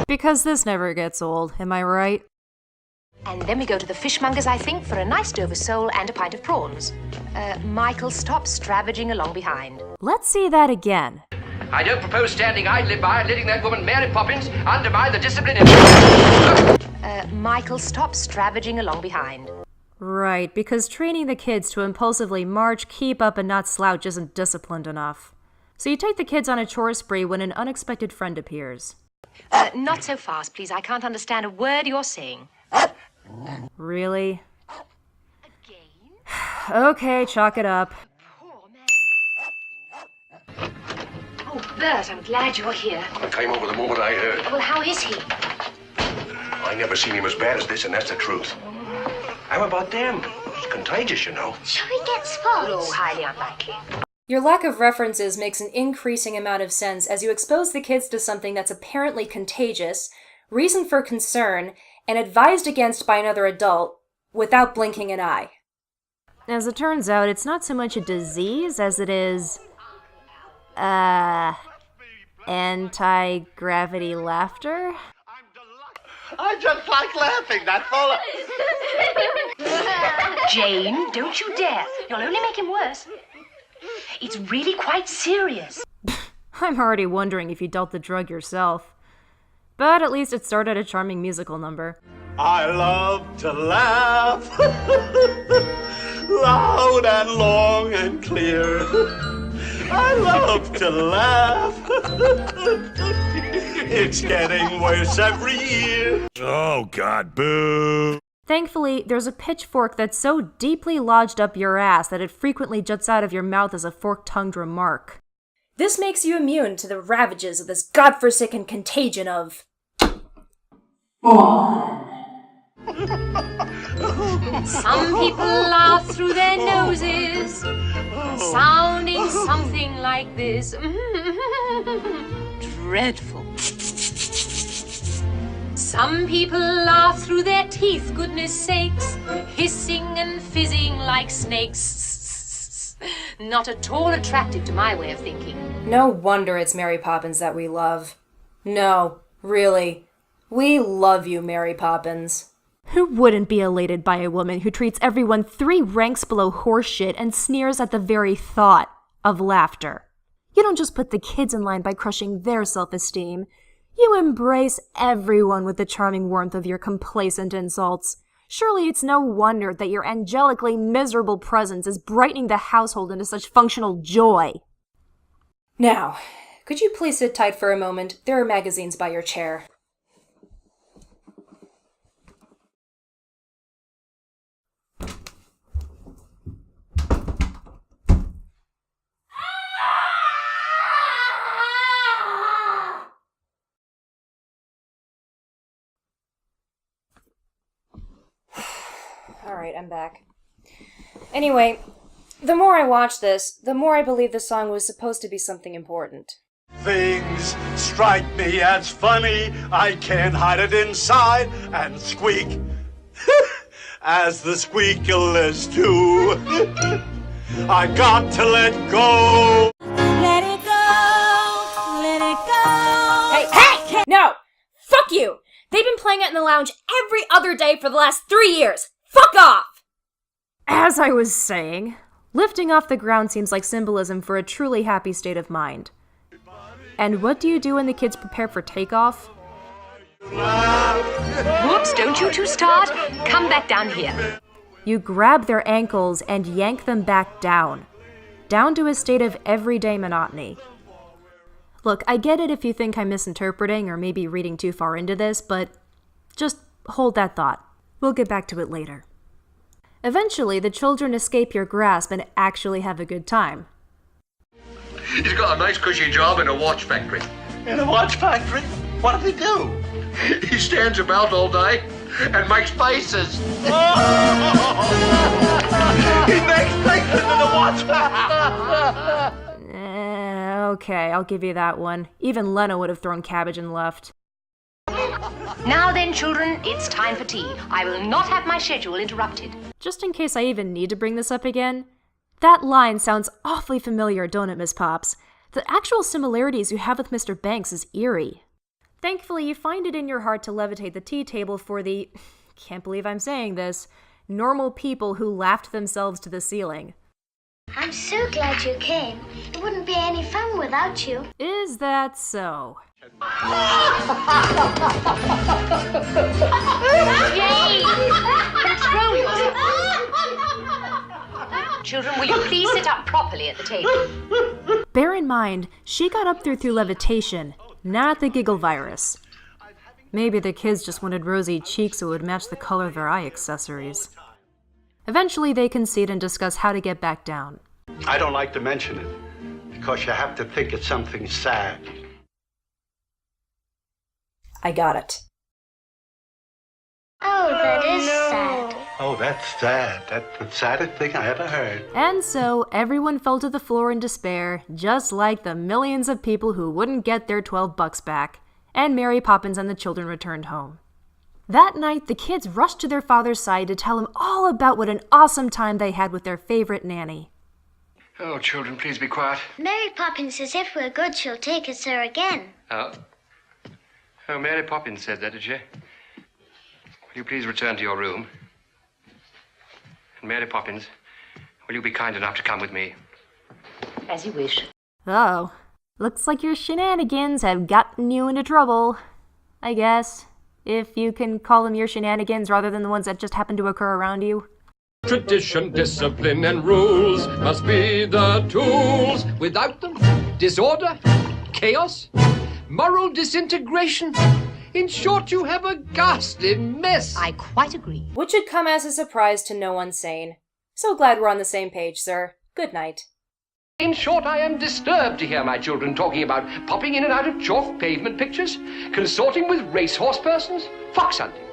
Because this never gets old, am I right? And then we go to the fishmonger's, I think, for a nice Dover sole and a pint of prawns. Michael, stop stravaging along behind. Let's see that again. I don't propose standing idly by and letting that woman Mary Poppins undermine the discipline Michael, stop stravaging along behind. Right, because training the kids to impulsively march, keep up, and not slouch isn't disciplined enough. So you take the kids on a chore spree when an unexpected friend appears. Not so fast, please. I can't understand a word you're saying. Really? Okay, chalk it up. Oh, Bert, I'm glad you're here. I came over the moment I heard. Well, how is he? I never seen him as bad as this, and that's the truth. How about them? it's contagious, you know. Shall we get spots? Oh, highly unlikely. Your lack of references makes an increasing amount of sense as you expose the kids to something that's apparently contagious, reason for concern, and advised against by another adult, without blinking an eye. As it turns out, it's not so much a disease as it is, anti-gravity laughter? I just like laughing, that's all. Jane, don't you dare. You'll only make him worse. It's really quite serious. I'm already wondering if you dealt the drug yourself. But at least it started a charming musical number. I love to laugh, loud and long and clear. I love to laugh. It's getting worse every year. Oh, God, boo. Thankfully, there's a pitchfork that's so deeply lodged up your ass that it frequently juts out of your mouth as a fork-tongued remark. This makes you immune to the ravages of this godforsaken contagion of... Some people laugh through their noses, sounding something like this. Dreadful. Some people laugh through their teeth, goodness sakes, hissing and fizzing like snakes. Not at all attractive to my way of thinking. No wonder it's Mary Poppins that we love. No, really. We love you, Mary Poppins. Who wouldn't be elated by a woman who treats everyone 3 ranks below horseshit and sneers at the very thought of laughter? You don't just put the kids in line by crushing their self-esteem. You embrace everyone with the charming warmth of your complacent insults. Surely it's no wonder that your angelically miserable presence is brightening the household into such functional joy. Now, could you please sit tight for a moment? There are magazines by your chair. Alright, I'm back. Anyway, the more I watch this, the more I believe the song was supposed to be something important. Things strike me as funny, I can't hide it inside, and squeak, as the squeaklers do. I got to let go. Let it go, let it go. Hey! No! Fuck you! They've been playing it in the lounge every other day for the last 3 years! Fuck off! As I was saying, lifting off the ground seems like symbolism for a truly happy state of mind. And what do you do when the kids prepare for takeoff? Whoops, don't you two start. Come back down here. You grab their ankles and yank them back down to a state of everyday monotony. Look, I get it if you think I'm misinterpreting or maybe reading too far into this, but just hold that thought. We'll get back to it later. Eventually, the children escape your grasp and actually have a good time. He's got a nice cushy job in a watch factory. In a watch factory? What does he do? He stands about all day and makes faces. He makes faces in a watch factory! Okay, I'll give you that one. Even Lena would have thrown cabbage and left. Now then, children, it's time for tea. I will not have my schedule interrupted. Just in case I even need to bring this up again, that line sounds awfully familiar, don't it, Miss Pops? The actual similarities you have with Mr. Banks is eerie. Thankfully, you find it in your heart to levitate the tea table for the, can't believe I'm saying this, normal people who laughed themselves to the ceiling. I'm so glad you came. It wouldn't be any fun without you. Is that so? Jane! Control yourself. Children, will you please sit up properly at the table? Bear in mind, she got up through levitation, not the giggle virus. Maybe the kids just wanted rosy cheeks that would match the color of their eye accessories. Eventually, they concede and discuss how to get back down. I don't like to mention it, because you have to think it's something sad. I got it. Oh, that is sad. Oh, that's sad. That's the saddest thing I ever heard. And so everyone fell to the floor in despair, just like the millions of people who wouldn't get their $12 back, and Mary Poppins and the children returned home. That night, the kids rushed to their father's side to tell him all about what an awesome time they had with their favorite nanny. Oh, children, please be quiet. Mary Poppins says if we're good, she'll take us there again. Oh, Mary Poppins said that, did she? Will you please return to your room? And Mary Poppins, will you be kind enough to come with me? As you wish. Oh, looks like your shenanigans have gotten you into trouble, I guess. If you can call them your shenanigans rather than the ones that just happen to occur around you. Tradition, discipline, and rules must be the tools. Without them, disorder, chaos, moral disintegration. In short, you have a ghastly mess. I quite agree. Which should come as a surprise to no one sane. So glad we're on the same page, sir. Good night. In short, I am disturbed to hear my children talking about popping in and out of chalk pavement pictures, consorting with racehorse persons, fox hunting.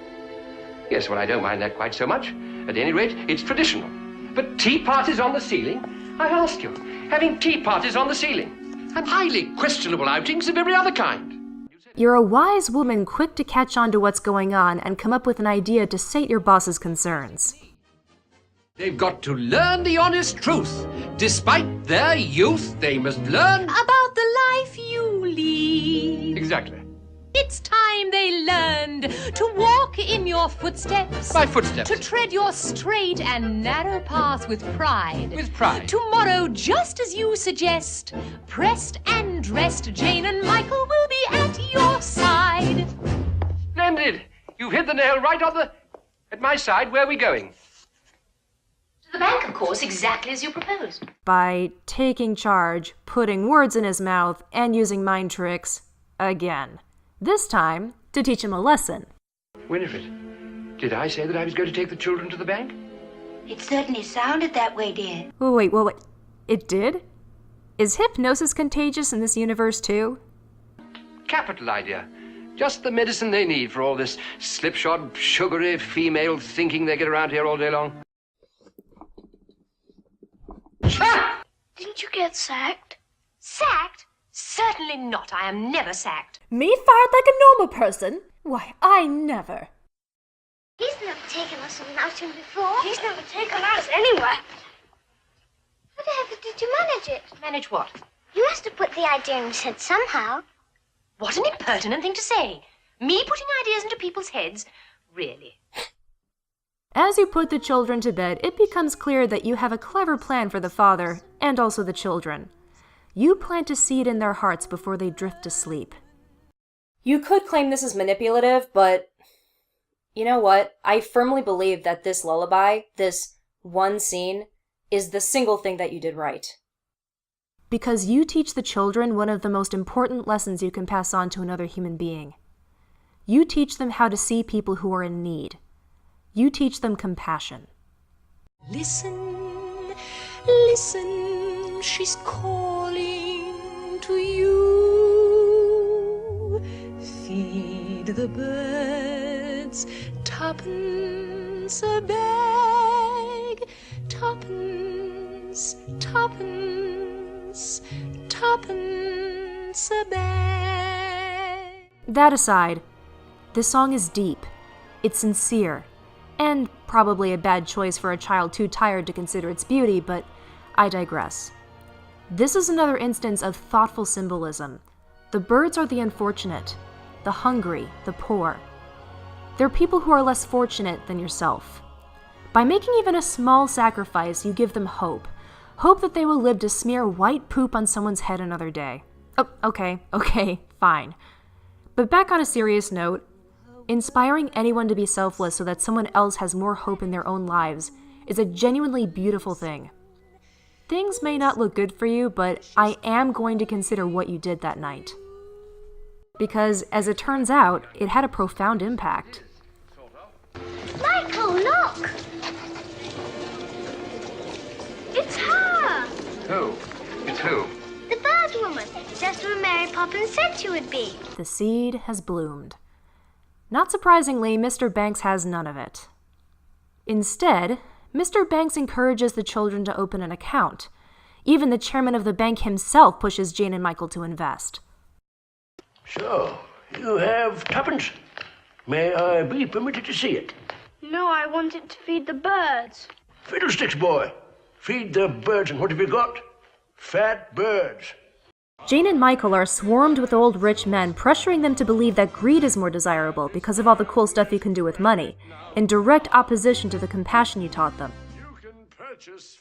Yes, well, I don't mind that quite so much. At any rate, it's traditional. But tea parties on the ceiling? I ask you, having tea parties on the ceiling, and highly questionable outings of every other kind. You're a wise woman quick to catch on to what's going on and come up with an idea to sate your boss's concerns. They've got to learn the honest truth. Despite their youth, they must learn about the life you lead. Exactly. It's time they learned to walk in your footsteps. My footsteps. To tread your straight and narrow path with pride. With pride. Tomorrow, just as you suggest, pressed and dressed, Jane and Michael will be at your side. Splendid. You've hit the nail right on at my side. Where are we going? To the bank, of course, exactly as you proposed. By taking charge, putting words in his mouth, and using mind tricks again. This time, to teach him a lesson. Winifred, did I say that I was going to take the children to the bank? It certainly sounded that way, dear. Wait. It did? Is hypnosis contagious in this universe too? Capital idea. Just the medicine they need for all this slipshod, sugary female thinking they get around here all day long. Ah! Didn't you get sacked? Sacked? Certainly not. I am never sacked. Me fired like a normal person? Why, I never. He's never taken us on an outing before. He's never taken us anywhere. However did you manage it? Manage what? You must have put the idea in his head somehow. What an impertinent thing to say. Me putting ideas into people's heads? Really? As you put the children to bed, it becomes clear that you have a clever plan for the father and also the children. You plant a seed in their hearts before they drift to sleep. You could claim this is manipulative, but you know what? I firmly believe that this lullaby, this one scene, is the single thing that you did right. Because you teach the children one of the most important lessons you can pass on to another human being. You teach them how to see people who are in need. You teach them compassion. Listen, listen, she's calling to you. Feed the birds, tuppence a bag, tuppence, tuppence, tuppence a bag. That aside, this song is deep, it's sincere, and probably a bad choice for a child too tired to consider its beauty, but I digress. This is another instance of thoughtful symbolism. The birds are the unfortunate, the hungry, the poor. They're people who are less fortunate than yourself. By making even a small sacrifice, you give them hope. Hope that they will live to smear white poop on someone's head another day. Oh, okay, fine. But back on a serious note, inspiring anyone to be selfless so that someone else has more hope in their own lives is a genuinely beautiful thing. Things may not look good for you, but I am going to consider what you did that night. Because, as it turns out, it had a profound impact. Michael, look! It's her! Who? It's who? The bird woman, just what Mary Poppins said she would be. The seed has bloomed. Not surprisingly, Mr. Banks has none of it. Instead, Mr. Banks encourages the children to open an account. Even the chairman of the bank himself pushes Jane and Michael to invest. So, you have tuppence. May I be permitted to see it? No, I want it to feed the birds. Fiddlesticks, boy. Feed the birds, and what have you got? Fat birds. Jane and Michael are swarmed with old rich men, pressuring them to believe that greed is more desirable because of all the cool stuff you can do with money, in direct opposition to the compassion you taught them.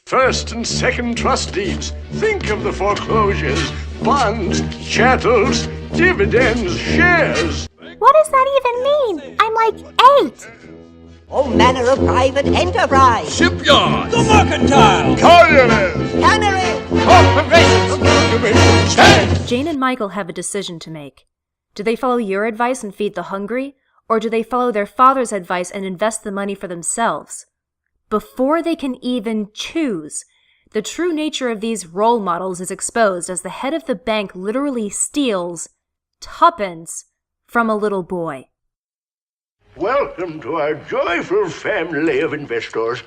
First and second trust deeds. Think of the foreclosures, bonds, chattels, dividends, shares. What does that even mean? I'm like 8. All manner of private enterprise. Shipyard. The mercantile. Collieries. Cannery. Corporations. Jane and Michael have a decision to make. Do they follow your advice and feed the hungry, or do they follow their father's advice and invest the money for themselves? Before they can even choose, the true nature of these role models is exposed as the head of the bank literally steals tuppence from a little boy. Welcome to our joyful family of investors.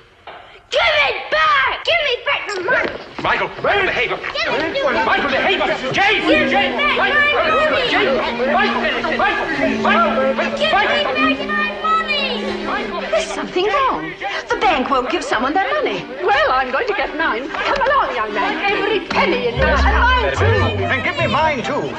Give it back! Give me back the money! Michael, behave! Michael, behave! Jane! Give Jane! me back my money! Give me back my money! There's something wrong. The bank won't give someone their money. Well, I'm going to get mine. Come along, young man. Every penny in mine. And mine too. And give me mine, too.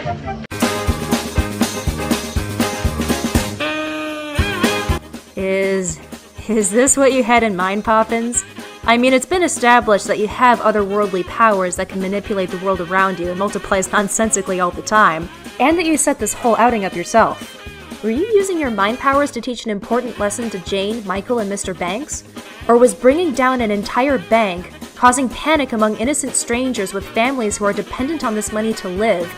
Is this what you had in mind, Poppins? I mean, it's been established that you have otherworldly powers that can manipulate the world around you and multiplies nonsensically all the time, and that you set this whole outing up yourself. Were you using your mind powers to teach an important lesson to Jane, Michael, and Mr. Banks? Or was bringing down an entire bank causing panic among innocent strangers with families who are dependent on this money to live,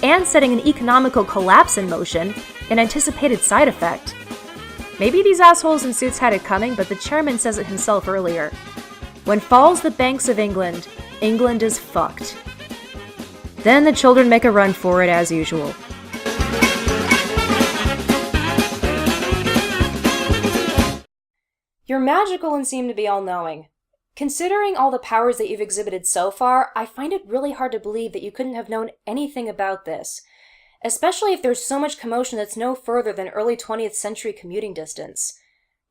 and setting an economical collapse in motion, an anticipated side effect? Maybe these assholes in suits had it coming, but the chairman says it himself earlier. When falls the banks of England, England is fucked. Then the children make a run for it as usual. You're magical and seem to be all-knowing. Considering all the powers that you've exhibited so far, I find it really hard to believe that you couldn't have known anything about this. Especially if there's so much commotion that's no further than early 20th century commuting distance.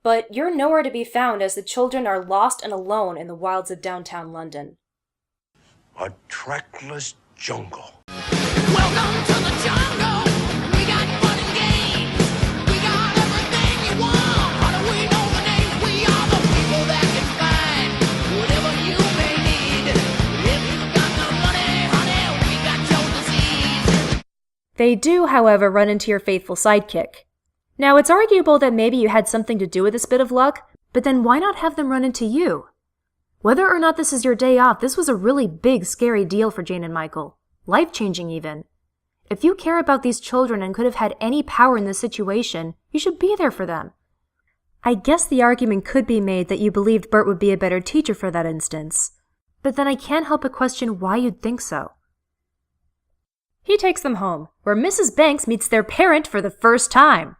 But you're nowhere to be found as the children are lost and alone in the wilds of downtown London. A trackless jungle. Welcome to the jungle. We got fun and games. We got everything you want. How do we know the names? We are the people that can find whatever you may need. If you got no money, honey, we got your disease. They do, however, run into your faithful sidekick. Now, it's arguable that maybe you had something to do with this bit of luck, but then why not have them run into you? Whether or not this is your day off, this was a really big, scary deal for Jane and Michael. Life-changing, even. If you care about these children and could have had any power in this situation, you should be there for them. I guess the argument could be made that you believed Bert would be a better teacher for that instance. But then I can't help but question why you'd think so. He takes them home, where Mrs. Banks meets their parent for the first time.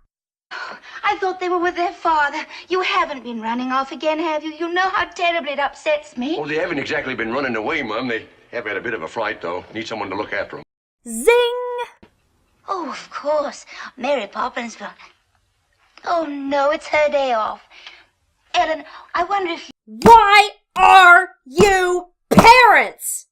I thought they were with their father. You haven't been running off again, have you? You know how terribly it upsets me. Oh, they haven't exactly been running away, Mum. They have had a bit of a fright, though. Need someone to look after them. Zing! Oh, of course. Mary Poppins will... Oh, no, it's her day off. Ellen, I wonder if you... Why are you parents?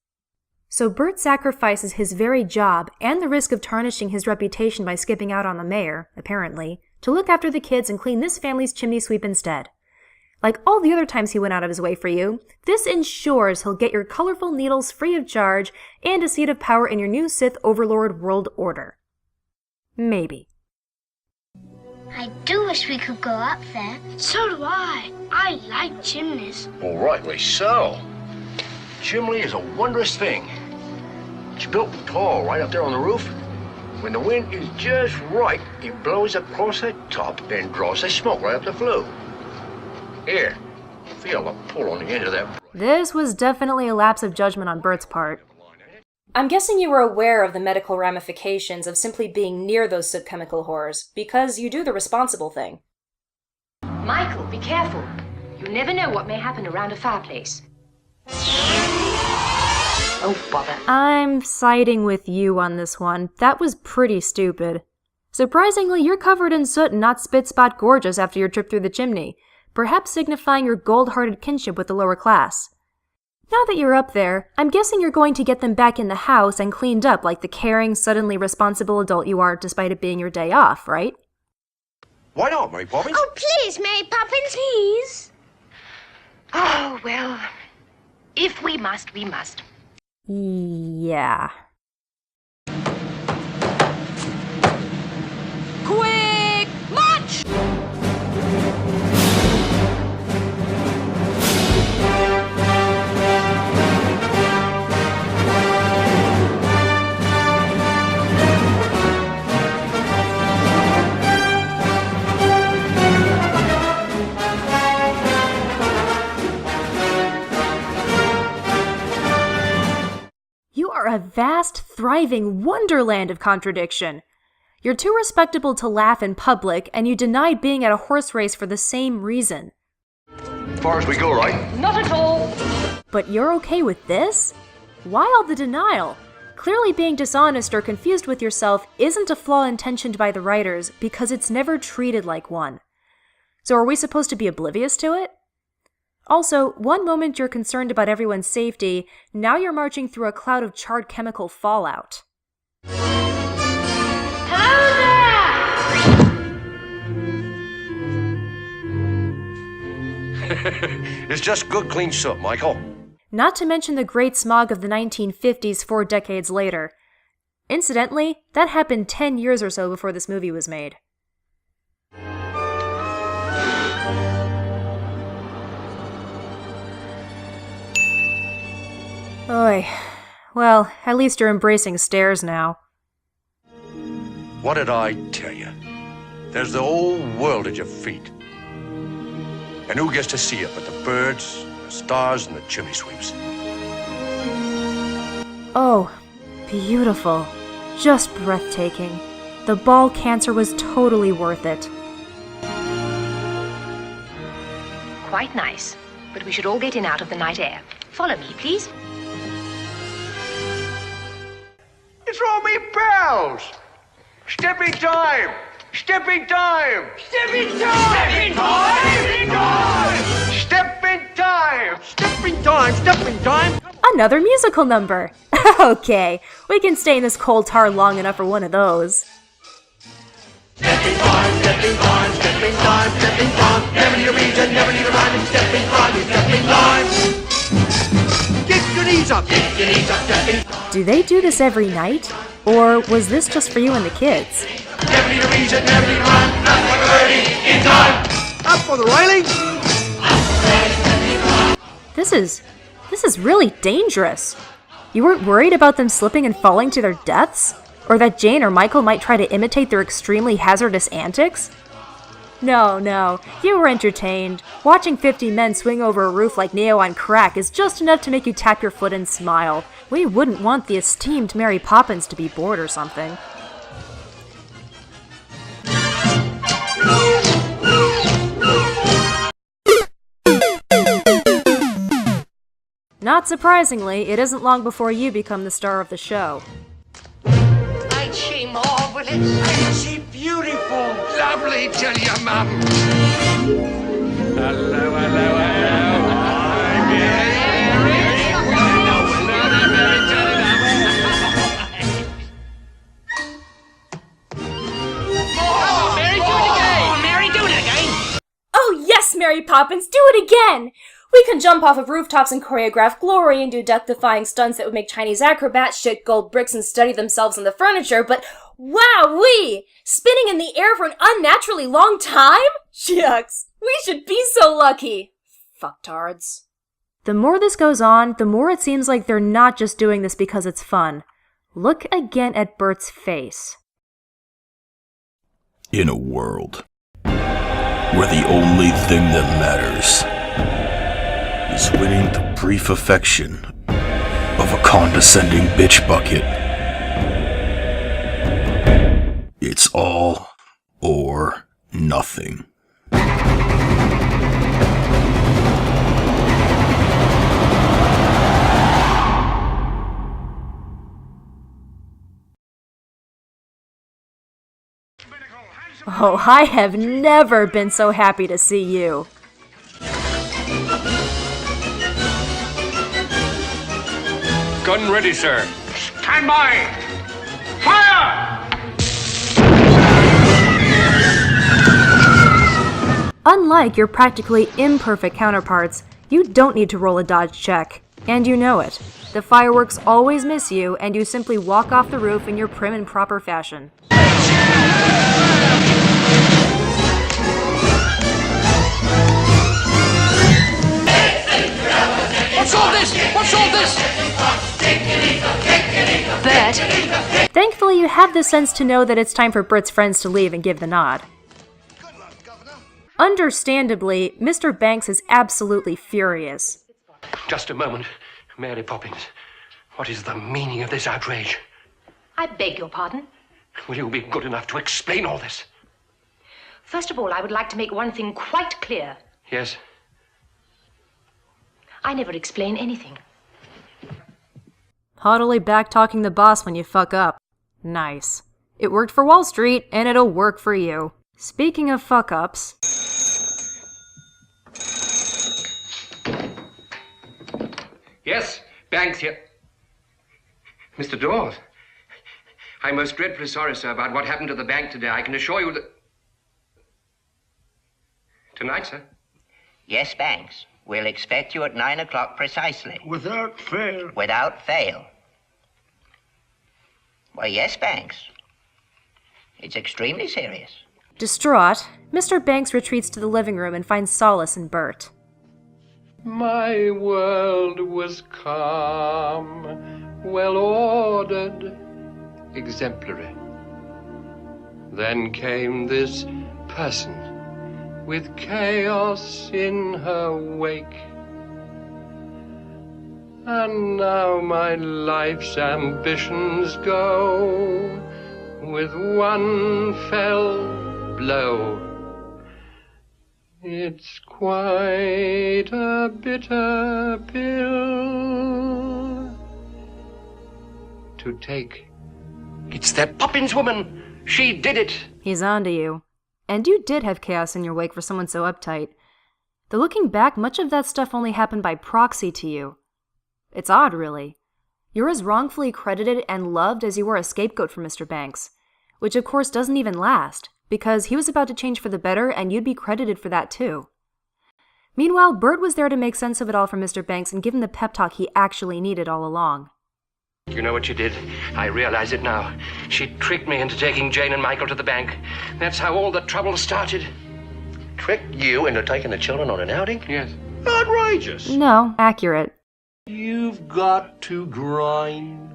So Bert sacrifices his very job and the risk of tarnishing his reputation by skipping out on the mayor, apparently, to look after the kids and clean this family's chimney sweep instead. Like all the other times he went out of his way for you, this ensures he'll get your colorful needles free of charge and a seat of power in your new Sith Overlord world order. Maybe. I do wish we could go up there. So do I. I like chimneys. Well, rightly so. Chimney is a wondrous thing. It's built tall right up there on the roof. When the wind is just right, it blows across the top, then draws the smoke right up the flue. Here, feel the pull on the end of that. This was definitely a lapse of judgment on Bert's part. I'm guessing you were aware of the medical ramifications of simply being near those soot chemical horrors, because you do the responsible thing. Michael, be careful. You You never know what may happen around a fireplace. Oh, bother. I'm siding with you on this one. That was pretty stupid. Surprisingly, you're covered in soot and not spit-spot gorgeous after your trip through the chimney, perhaps signifying your gold-hearted kinship with the lower class. Now that you're up there, I'm guessing you're going to get them back in the house and cleaned up like the caring, suddenly responsible adult you are despite it being your day off, right? Why not, Mary Poppins? Oh, please, Mary Poppins. Please? Oh, well, if we must, we must. Yeah. Quick march! You are a vast, thriving wonderland of contradiction. You're too respectable to laugh in public, and you denied being at a horse race for the same reason. As far as we go, right? Not at all. But you're okay with this? Why all the denial? Clearly being dishonest or confused with yourself isn't a flaw intentioned by the writers because it's never treated like one. So are we supposed to be oblivious to it? Also, one moment you're concerned about everyone's safety, now you're marching through a cloud of charred chemical fallout. It's just good, clean soot, Michael. Not to mention the great smog of the 1950s 4 decades later. Incidentally, that happened 10 years or so before this movie was made. Oy. Well, at least you're embracing stairs now. What did I tell you? There's the whole world at your feet. And who gets to see it but the birds, the stars, and the chimney sweeps? Oh, beautiful. Just breathtaking. The ball cancer was totally worth it. Quite nice, but we should all get in out of the night air. Follow me, please. It's all me pals! Stepping time! Stepping time! Stepping time! Stepping time! Stepping time! Stepping time! Stepping time! Another musical number! Okay, we can stay in this coal tar long enough for one of those. Stepping time! Stepping time! Stepping time! Stepping time! Never need a reason, never need a rhyme. Stepping time! Stepping time! Get your knees up! Get your knees up! Stepping time! Do they do this every night? Or was this just for you and the kids? Never need a reason, never need a rhyme. Not like a birdie in time. Up for the railing! This is really dangerous. You weren't worried about them slipping and falling to their deaths? Or that Jane or Michael might try to imitate their extremely hazardous antics? No, you were entertained. Watching 50 men swing over a roof like Neo on crack is just enough to make you tap your foot and smile. We wouldn't want the esteemed Mary Poppins to be bored or something. Not surprisingly, it isn't long before you become the star of the show. Ain't she marvelous? Ain't she beautiful? Lovely, tell you, Mum. Hello. Hi, Mary. Oh, Mary, do it again! Mary, do it again! Oh yes, Mary Poppins, do it again! We can jump off of rooftops and choreograph glory and do death-defying stunts that would make Chinese acrobats shit gold bricks and study themselves in the furniture, but wowee! Spinning in the air for an unnaturally long time? Shucks, we should be so lucky! Fucktards. The more this goes on, the more it seems like they're not just doing this because it's fun. Look again at Bert's face. In a world where the only thing that matters is winning the brief affection of a condescending bitch bucket, it's all or nothing. Oh, I have never been so happy to see you. Gun ready, sir. Stand by! Fire! Unlike your practically imperfect counterparts, you don't need to roll a dodge check, and you know it. The fireworks always miss you, and you simply walk off the roof in your prim and proper fashion. What's all this? What's all this? Bert. Thankfully, you have the sense to know that it's time for Bert's friends to leave and give the nod. Understandably, Mr. Banks is absolutely furious. Just a moment. Mary Poppins, what is the meaning of this outrage? I beg your pardon? Will you be good enough to explain all this? First of all, I would like to make one thing quite clear. Yes? I never explain anything. Haughtily back-talking the boss when you fuck up. Nice. It worked for Wall Street, and it'll work for you. Speaking of fuck-ups... Yes, Banks here. Mr. Dawes, I'm most dreadfully sorry, sir, about what happened to the bank today. I can assure you that... Tonight, sir? Yes, Banks. We'll expect you at 9 o'clock precisely. Without fail. Without fail. Why, yes, Banks. It's extremely serious. Distraught, Mr. Banks retreats to the living room and finds solace in Bert. My world was calm, well-ordered, exemplary. Then came this person with chaos in her wake. And now my life's ambitions go with one fell blow. It's quite a bitter pill to take. It's that Poppins woman! She did it! He's onto you. And you did have chaos in your wake for someone so uptight. Though looking back, much of that stuff only happened by proxy to you. It's odd, really. You're as wrongfully credited and loved as you were a scapegoat for Mr. Banks, which of course doesn't even last, because he was about to change for the better and you'd be credited for that too. Meanwhile, Bert was there to make sense of it all for Mr. Banks and give him the pep talk he actually needed all along. You know what you did? I realize it now. She tricked me into taking Jane and Michael to the bank. That's how all the trouble started. Tricked you into taking the children on an outing? Yes. Outrageous. No, accurate. You've got to grind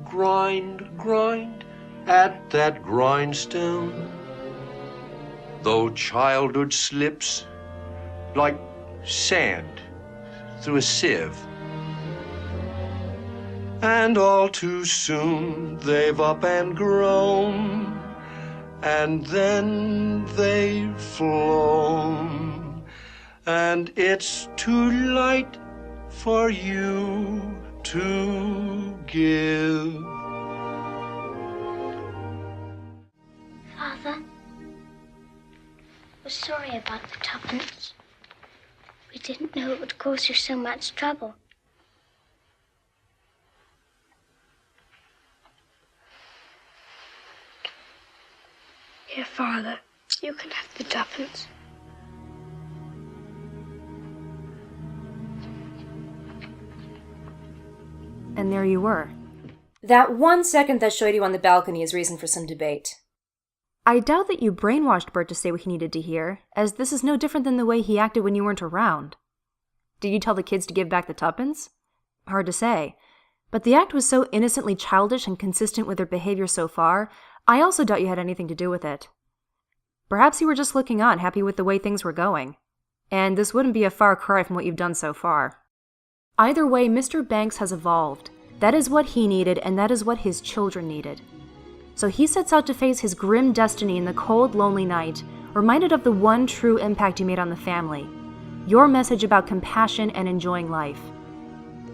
at that grindstone. Though childhood slips like sand through a sieve. And all too soon they've up and grown, and then they've flown, and it's too late for you to give. Father, we're sorry about the tuppence. We didn't know it would cause you so much trouble. Here, Father, you can have the tuppence. And there you were. That 1 second that showed you on the balcony is reason for some debate. I doubt that you brainwashed Bert to say what he needed to hear, as this is no different than the way he acted when you weren't around. Did you tell the kids to give back the tuppence? Hard to say. But the act was so innocently childish and consistent with their behavior so far, I also doubt you had anything to do with it. Perhaps you were just looking on, happy with the way things were going. And this wouldn't be a far cry from what you've done so far. Either way, Mr. Banks has evolved. That is what he needed, and that is what his children needed. So he sets out to face his grim destiny in the cold, lonely night, reminded of the one true impact you made on the family. Your message about compassion and enjoying life.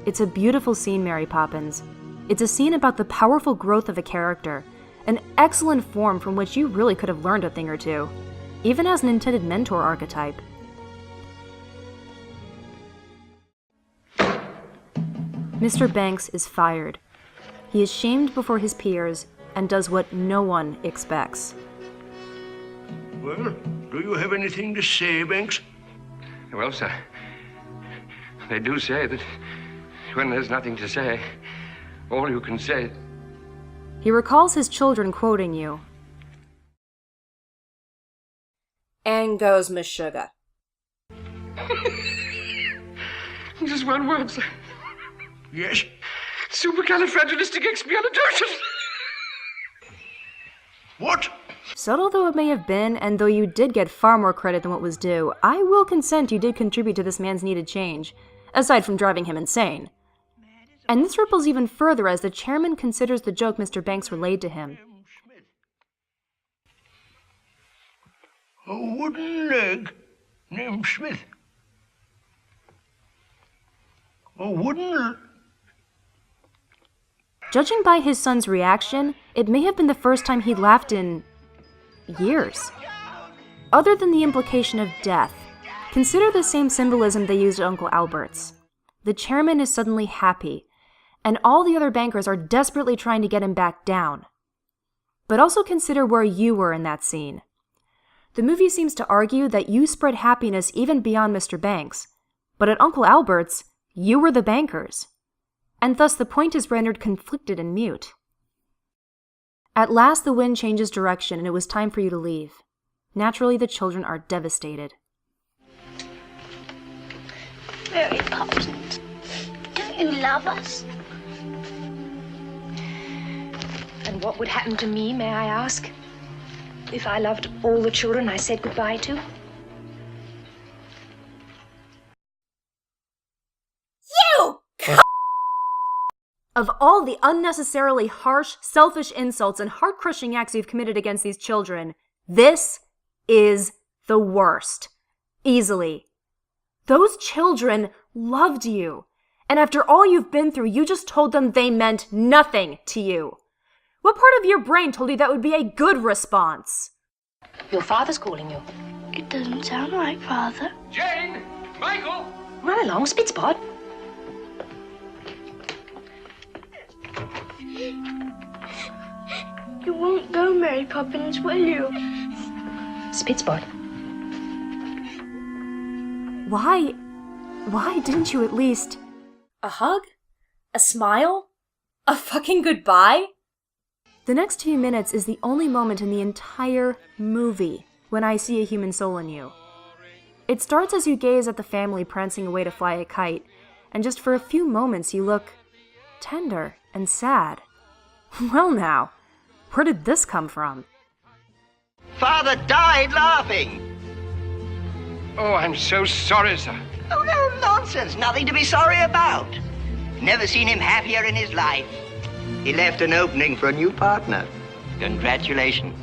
It's a beautiful scene, Mary Poppins. It's a scene about the powerful growth of a character, an excellent form from which you really could have learned a thing or two. even as an intended mentor archetype. Mr. Banks is fired. He is shamed before his peers and does what no one expects. Well, do you have anything to say, Banks? Well, sir, they do say that when there's nothing to say, all you can say... He recalls his children quoting you. And goes Miss Sugar. Just one word, sir. Yes? Supercalifragilisticexpialidocious. What? Subtle though it may have been, and though you did get far more credit than what was due, I will consent you did contribute to this man's needed change, aside from driving him insane. And this ripples even further as the chairman considers the joke Mr. Banks relayed to him. A wooden leg named Smith. A wooden... Judging by his son's reaction, it may have been the first time he'd laughed in... years. Other than the implication of death, consider the same symbolism they used at Uncle Albert's. The chairman is suddenly happy, and all the other bankers are desperately trying to get him back down. But also consider where you were in that scene. The movie seems to argue that you spread happiness even beyond Mr. Banks, but at Uncle Albert's, you were the bankers. And thus the point is rendered conflicted and mute. At last the wind changes direction and it was time for you to leave. Naturally, the children are devastated. Mary Poppins, don't you love us? And what would happen to me, may I ask, if I loved all the children I said goodbye to? You! Of all the unnecessarily harsh, selfish insults and heart-crushing acts you've committed against these children, this is the worst. Easily. Those children loved you. And after all you've been through, you just told them they meant nothing to you. What part of your brain told you that would be a good response? Your father's calling you. It doesn't sound like Father. Jane! Michael! Run along, Spitspot. You won't go, Mary Poppins, will you? Spitspot. Why didn't you at least... A hug? A smile? A fucking goodbye? The next few minutes is the only moment in the entire movie when I see a human soul in you. It starts as you gaze at the family prancing away to fly a kite, and just for a few moments you look tender and sad. Well now, where did this come from? Father died laughing. Oh, I'm so sorry, sir. Oh, no nonsense. Nothing to be sorry about. Never seen him happier in his life. He left an opening for a new partner. Congratulations.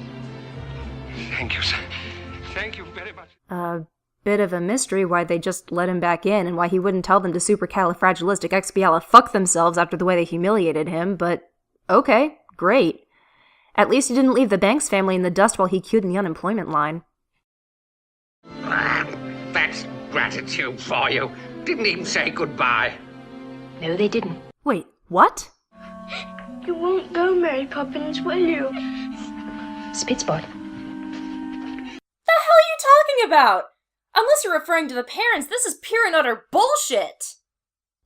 Thank you, sir. Thank you very much. A bit of a mystery why they just let him back in and why he wouldn't tell them to supercalifragilisticexpialidocious themselves after the way they humiliated him, but okay, great. At least he didn't leave the Banks family in the dust while he queued in the unemployment line. That's gratitude for you. Didn't even say goodbye. No, they didn't. Wait, what? You won't go, Mary Poppins, will you? Spitspot. The hell are you talking about? Unless you're referring to the parents, this is pure and utter bullshit!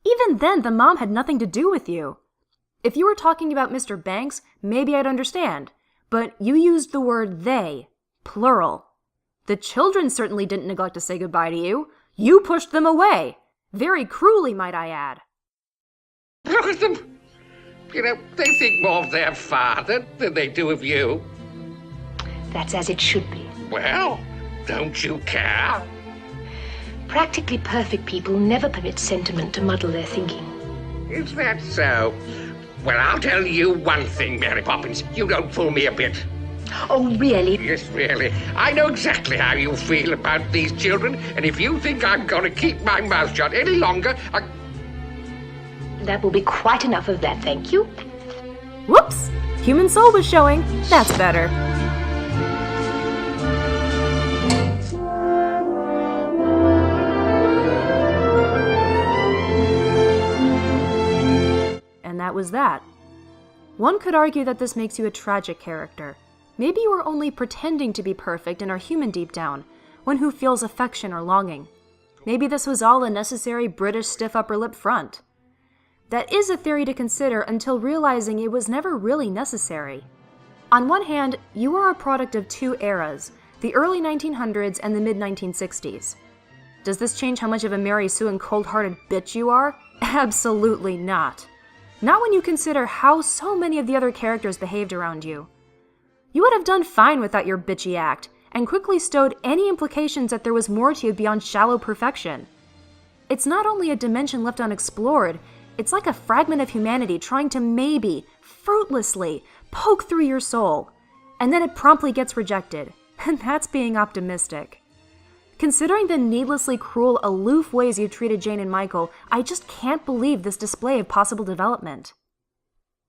Even then, the mom had nothing to do with you. If you were talking about Mr. Banks, maybe I'd understand. But you used the word they, plural. The children certainly didn't neglect to say goodbye to you. You pushed them away. Very cruelly, might I add. Look at them. You know, they think more of their father than they do of you. That's as it should be. Well, don't you care? Practically perfect people never permit sentiment to muddle their thinking. Is that so? Well, I'll tell you one thing, Mary Poppins. You don't fool me a bit. Oh, really? Yes, really. I know exactly how you feel about these children, and if you think I'm going to keep my mouth shut any longer, That will be quite enough of that, thank you. Whoops! Human soul was showing. That's better. and that was that. One could argue that this makes you a tragic character. Maybe you are only pretending to be perfect and are human deep down, one who feels affection or longing. Maybe this was all a necessary British stiff upper lip front. That is a theory to consider until realizing it was never really necessary. On one hand, you are a product of two eras, the early 1900s and the mid-1960s. Does this change how much of a Mary Sue and cold-hearted bitch you are? Absolutely not. Not when you consider how so many of the other characters behaved around you. You would have done fine without your bitchy act, and quickly stowed any implications that there was more to you beyond shallow perfection. It's not only a dimension left unexplored, it's like a fragment of humanity trying to maybe, fruitlessly, poke through your soul, and then it promptly gets rejected, and that's being optimistic. Considering the needlessly cruel, aloof ways you treated Jane and Michael, I just can't believe this display of possible development.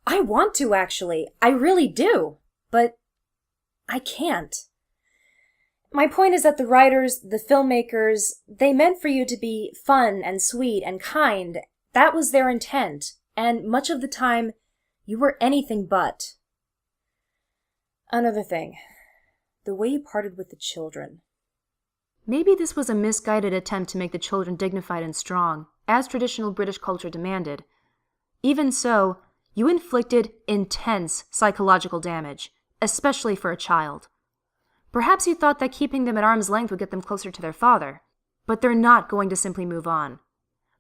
I want to, actually. I really do. But I can't. My point is that the writers, the filmmakers, they meant for you to be fun and sweet and kind. That was their intent. And much of the time, you were anything but. Another thing. The way you parted with the children. Maybe this was a misguided attempt to make the children dignified and strong, as traditional British culture demanded. Even so, you inflicted intense psychological damage, especially for a child. Perhaps you thought that keeping them at arm's length would get them closer to their father, but they're not going to simply move on.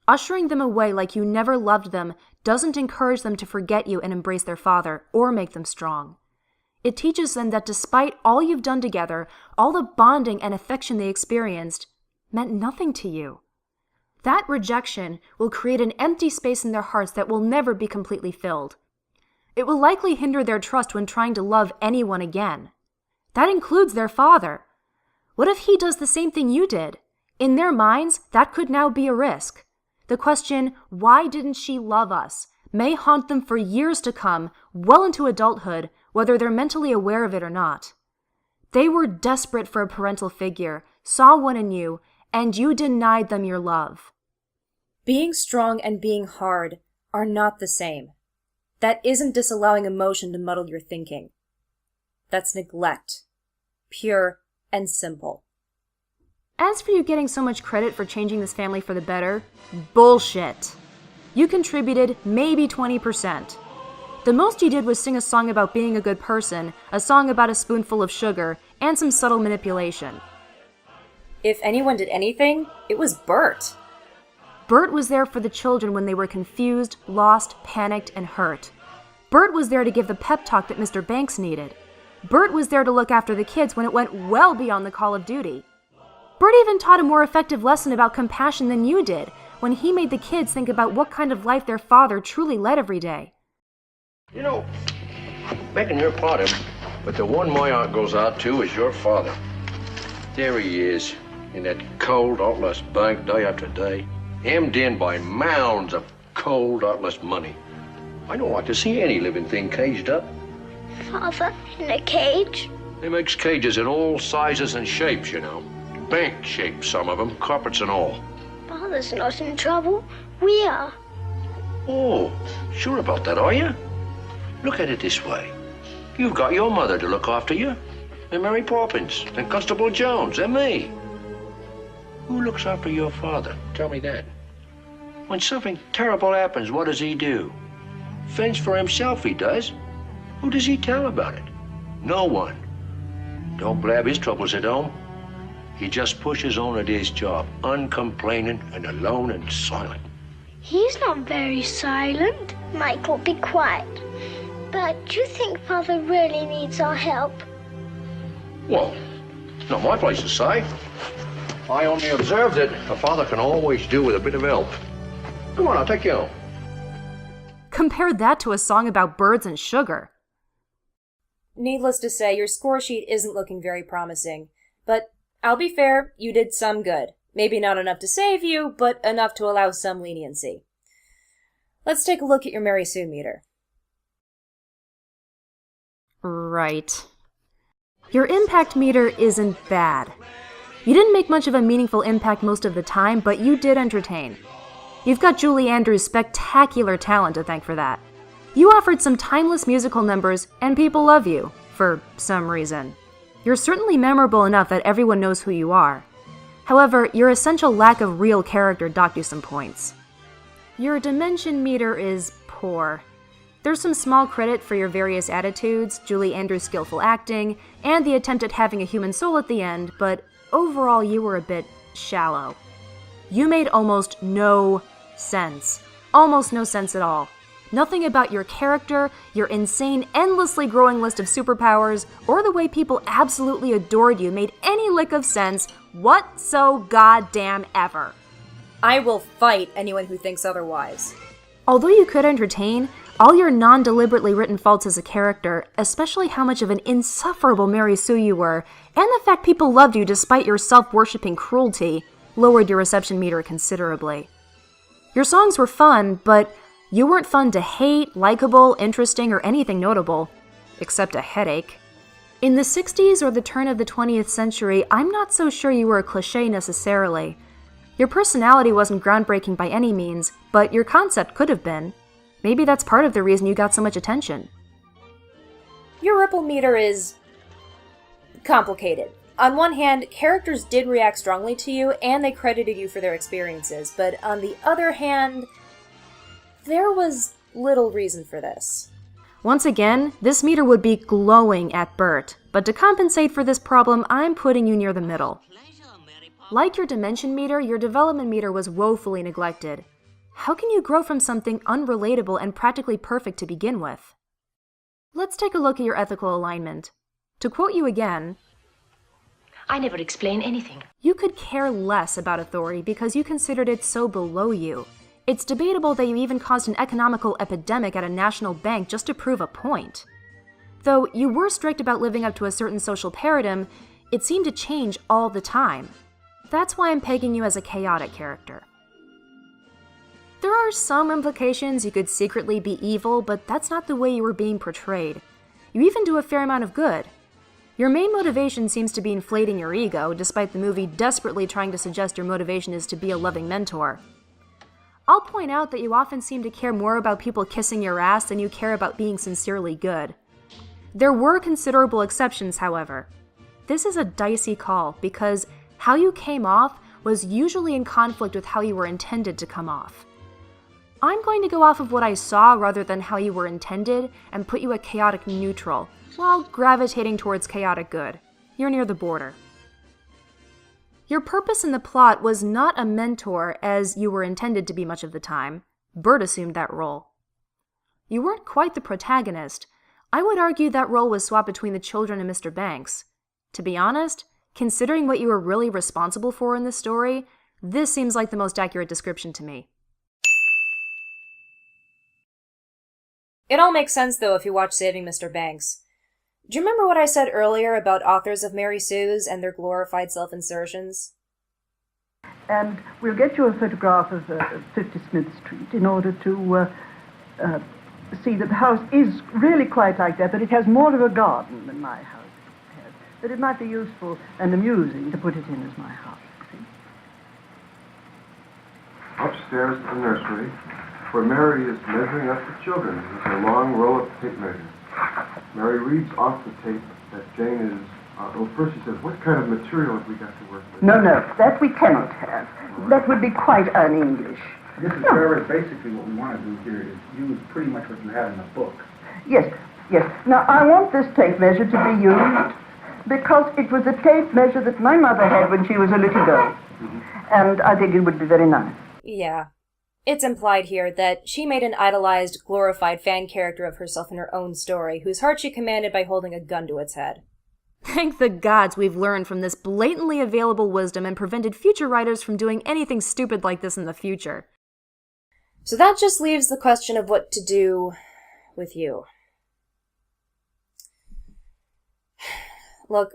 Ushering them away like you never loved them doesn't encourage them to forget you and embrace their father, or make them strong. It teaches them that despite all you've done together, all the bonding and affection they experienced meant nothing to you. That rejection will create an empty space in their hearts that will never be completely filled. It will likely hinder their trust when trying to love anyone again. That includes their father. What if he does the same thing you did? In their minds, that could now be a risk. The question, why didn't she love us, may haunt them for years to come, well into adulthood, whether they're mentally aware of it or not. They were desperate for a parental figure, saw one in you, and you denied them your love. Being strong and being hard are not the same. That isn't disallowing emotion to muddle your thinking. That's neglect. Pure and simple. As for you getting so much credit for changing this family for the better, bullshit. You contributed maybe 20%. The most you did was sing a song about being a good person, a song about a spoonful of sugar, and some subtle manipulation. If anyone did anything, it was Bert. Bert was there for the children when they were confused, lost, panicked, and hurt. Bert was there to give the pep talk that Mr. Banks needed. Bert was there to look after the kids when it went well beyond the call of duty. Bert even taught a more effective lesson about compassion than you did, when he made the kids think about what kind of life their father truly led every day. You know, begging your pardon, but the one my heart goes out to is your father. There he is, in that cold, heartless bank day after day, hemmed in by mounds of cold, heartless money. I don't like to see any living thing caged up. Father, in a cage? They makes cages in all sizes and shapes, you know. Bank shapes, some of them, carpets and all. Father's not in trouble. We are. Oh, sure about that, are you? Look at it this way. You've got your mother to look after you, and Mary Poppins, and Constable Jones, and me. Who looks after your father? Tell me that. When something terrible happens, what does he do? Fends for himself, he does. Who does he tell about it? No one. Don't blab his troubles at home. He just pushes on at his job, uncomplaining and alone and silent. He's not very silent. Michael, be quiet. But do you think Father really needs our help? Well, it's not my place to say. I only observe that a father can always do with a bit of help. Come on, I'll take you home. Compare that to a song about birds and sugar. Needless to say, your score sheet isn't looking very promising. But I'll be fair, you did some good. Maybe not enough to save you, but enough to allow some leniency. Let's take a look at your Mary Sue meter. Right. Your impact meter isn't bad. You didn't make much of a meaningful impact most of the time, but you did entertain. You've got Julie Andrews' spectacular talent to thank for that. You offered some timeless musical numbers, and people love you, for some reason. You're certainly memorable enough that everyone knows who you are. However, your essential lack of real character docked you some points. Your dimension meter is poor. There's some small credit for your various attitudes, Julie Andrews' skillful acting, and the attempt at having a human soul at the end, but overall you were a bit shallow. You made almost no sense. Almost no sense at all. Nothing about your character, your insane, endlessly growing list of superpowers, or the way people absolutely adored you made any lick of sense whatsoever. I will fight anyone who thinks otherwise. Although you could entertain, all your non-deliberately written faults as a character, especially how much of an insufferable Mary Sue you were, and the fact people loved you despite your self-worshipping cruelty, lowered your reception meter considerably. Your songs were fun, but you weren't fun to hate, likable, interesting, or anything notable, except a headache. In the 60s or the turn of the 20th century, I'm not so sure you were a cliché necessarily. Your personality wasn't groundbreaking by any means, but your concept could have been. Maybe that's part of the reason you got so much attention. Your ripple meter is complicated. On one hand, characters did react strongly to you, and they credited you for their experiences, but on the other hand, there was little reason for this. Once again, this meter would be glowing at Bert, but to compensate for this problem, I'm putting you near the middle. Like your dimension meter, your development meter was woefully neglected. How can you grow from something unrelatable and practically perfect to begin with? Let's take a look at your ethical alignment. To quote you again, I never explain anything. You could care less about authority because you considered it so below you. It's debatable that you even caused an economical epidemic at a national bank just to prove a point. Though you were strict about living up to a certain social paradigm, it seemed to change all the time. That's why I'm pegging you as a chaotic character. There are some implications you could secretly be evil, but that's not the way you were being portrayed. You even do a fair amount of good. Your main motivation seems to be inflating your ego, despite the movie desperately trying to suggest your motivation is to be a loving mentor. I'll point out that you often seem to care more about people kissing your ass than you care about being sincerely good. There were considerable exceptions, however. This is a dicey call, because how you came off was usually in conflict with how you were intended to come off. I'm going to go off of what I saw rather than how you were intended and put you at chaotic neutral, while gravitating towards chaotic good. You're near the border. Your purpose in the plot was not a mentor, as you were intended to be much of the time. Bert assumed that role. You weren't quite the protagonist. I would argue that role was swapped between the children and Mr. Banks. To be honest, considering what you were really responsible for in this story, this seems like the most accurate description to me. It all makes sense, though, if you watch Saving Mr. Banks. Do you remember what I said earlier about authors of Mary Sue's and their glorified self-insertions? And we'll get you a photograph of 50 Smith Street in order to see that the house is really quite like that, but it has more of a garden than my house has. But it might be useful and amusing to put it in as my house. See? Upstairs to the nursery, where Mary is measuring up the children with her long roll of tape measure. Mary reads off the tape that Jane is... first she says, what kind of material have we got to work with? No, that we cannot have. That would be quite un-English. Mrs. Ferrer, basically what we want to do here is use pretty much what you have in the book. Yes. Now, I want this tape measure to be used because it was a tape measure that my mother had when she was a little girl. And I think it would be very nice. Yeah. It's implied here that she made an idolized, glorified fan character of herself in her own story, whose heart she commanded by holding a gun to its head. Thank the gods we've learned from this blatantly available wisdom and prevented future writers from doing anything stupid like this in the future. So that just leaves the question of what to do with you. Look,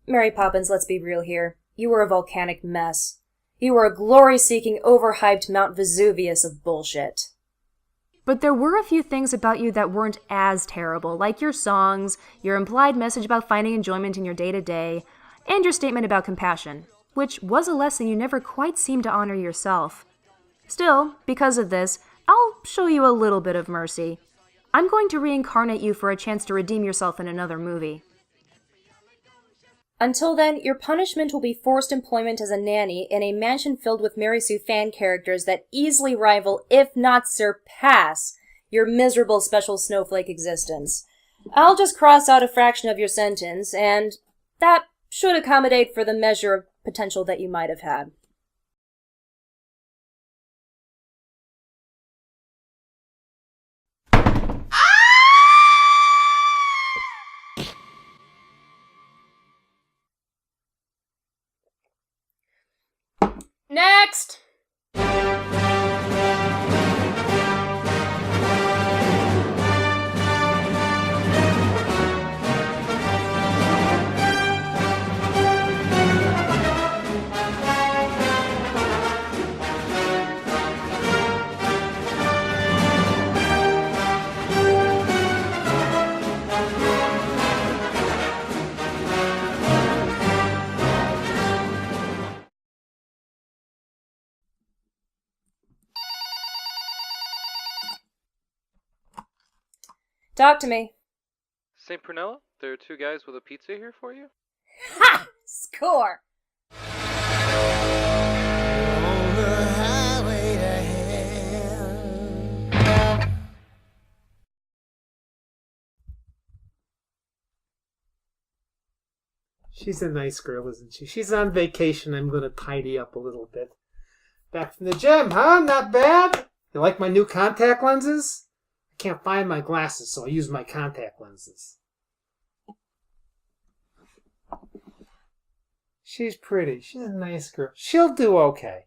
Mary Poppins, let's be real here. You were a volcanic mess. You were a glory-seeking, overhyped Mount Vesuvius of bullshit. But there were a few things about you that weren't as terrible, like your songs, your implied message about finding enjoyment in your day-to-day, and your statement about compassion, which was a lesson you never quite seemed to honor yourself. Still, because of this, I'll show you a little bit of mercy. I'm going to reincarnate you for a chance to redeem yourself in another movie. Until then, your punishment will be forced employment as a nanny in a mansion filled with Mary Sue fan characters that easily rival, if not surpass, your miserable special snowflake existence. I'll just cross out a fraction of your sentence, and that should accommodate for the measure of potential that you might have had. Next! Talk to me. St. Prunella, there are two guys with a pizza here for you. Ha! Score! On the highway to hell. She's a nice girl, isn't she? She's on vacation. I'm going to tidy up a little bit. Back from the gym, huh? Not bad? You like my new contact lenses? I can't find my glasses, so I use my contact lenses. She's pretty. She's a nice girl. She'll do okay.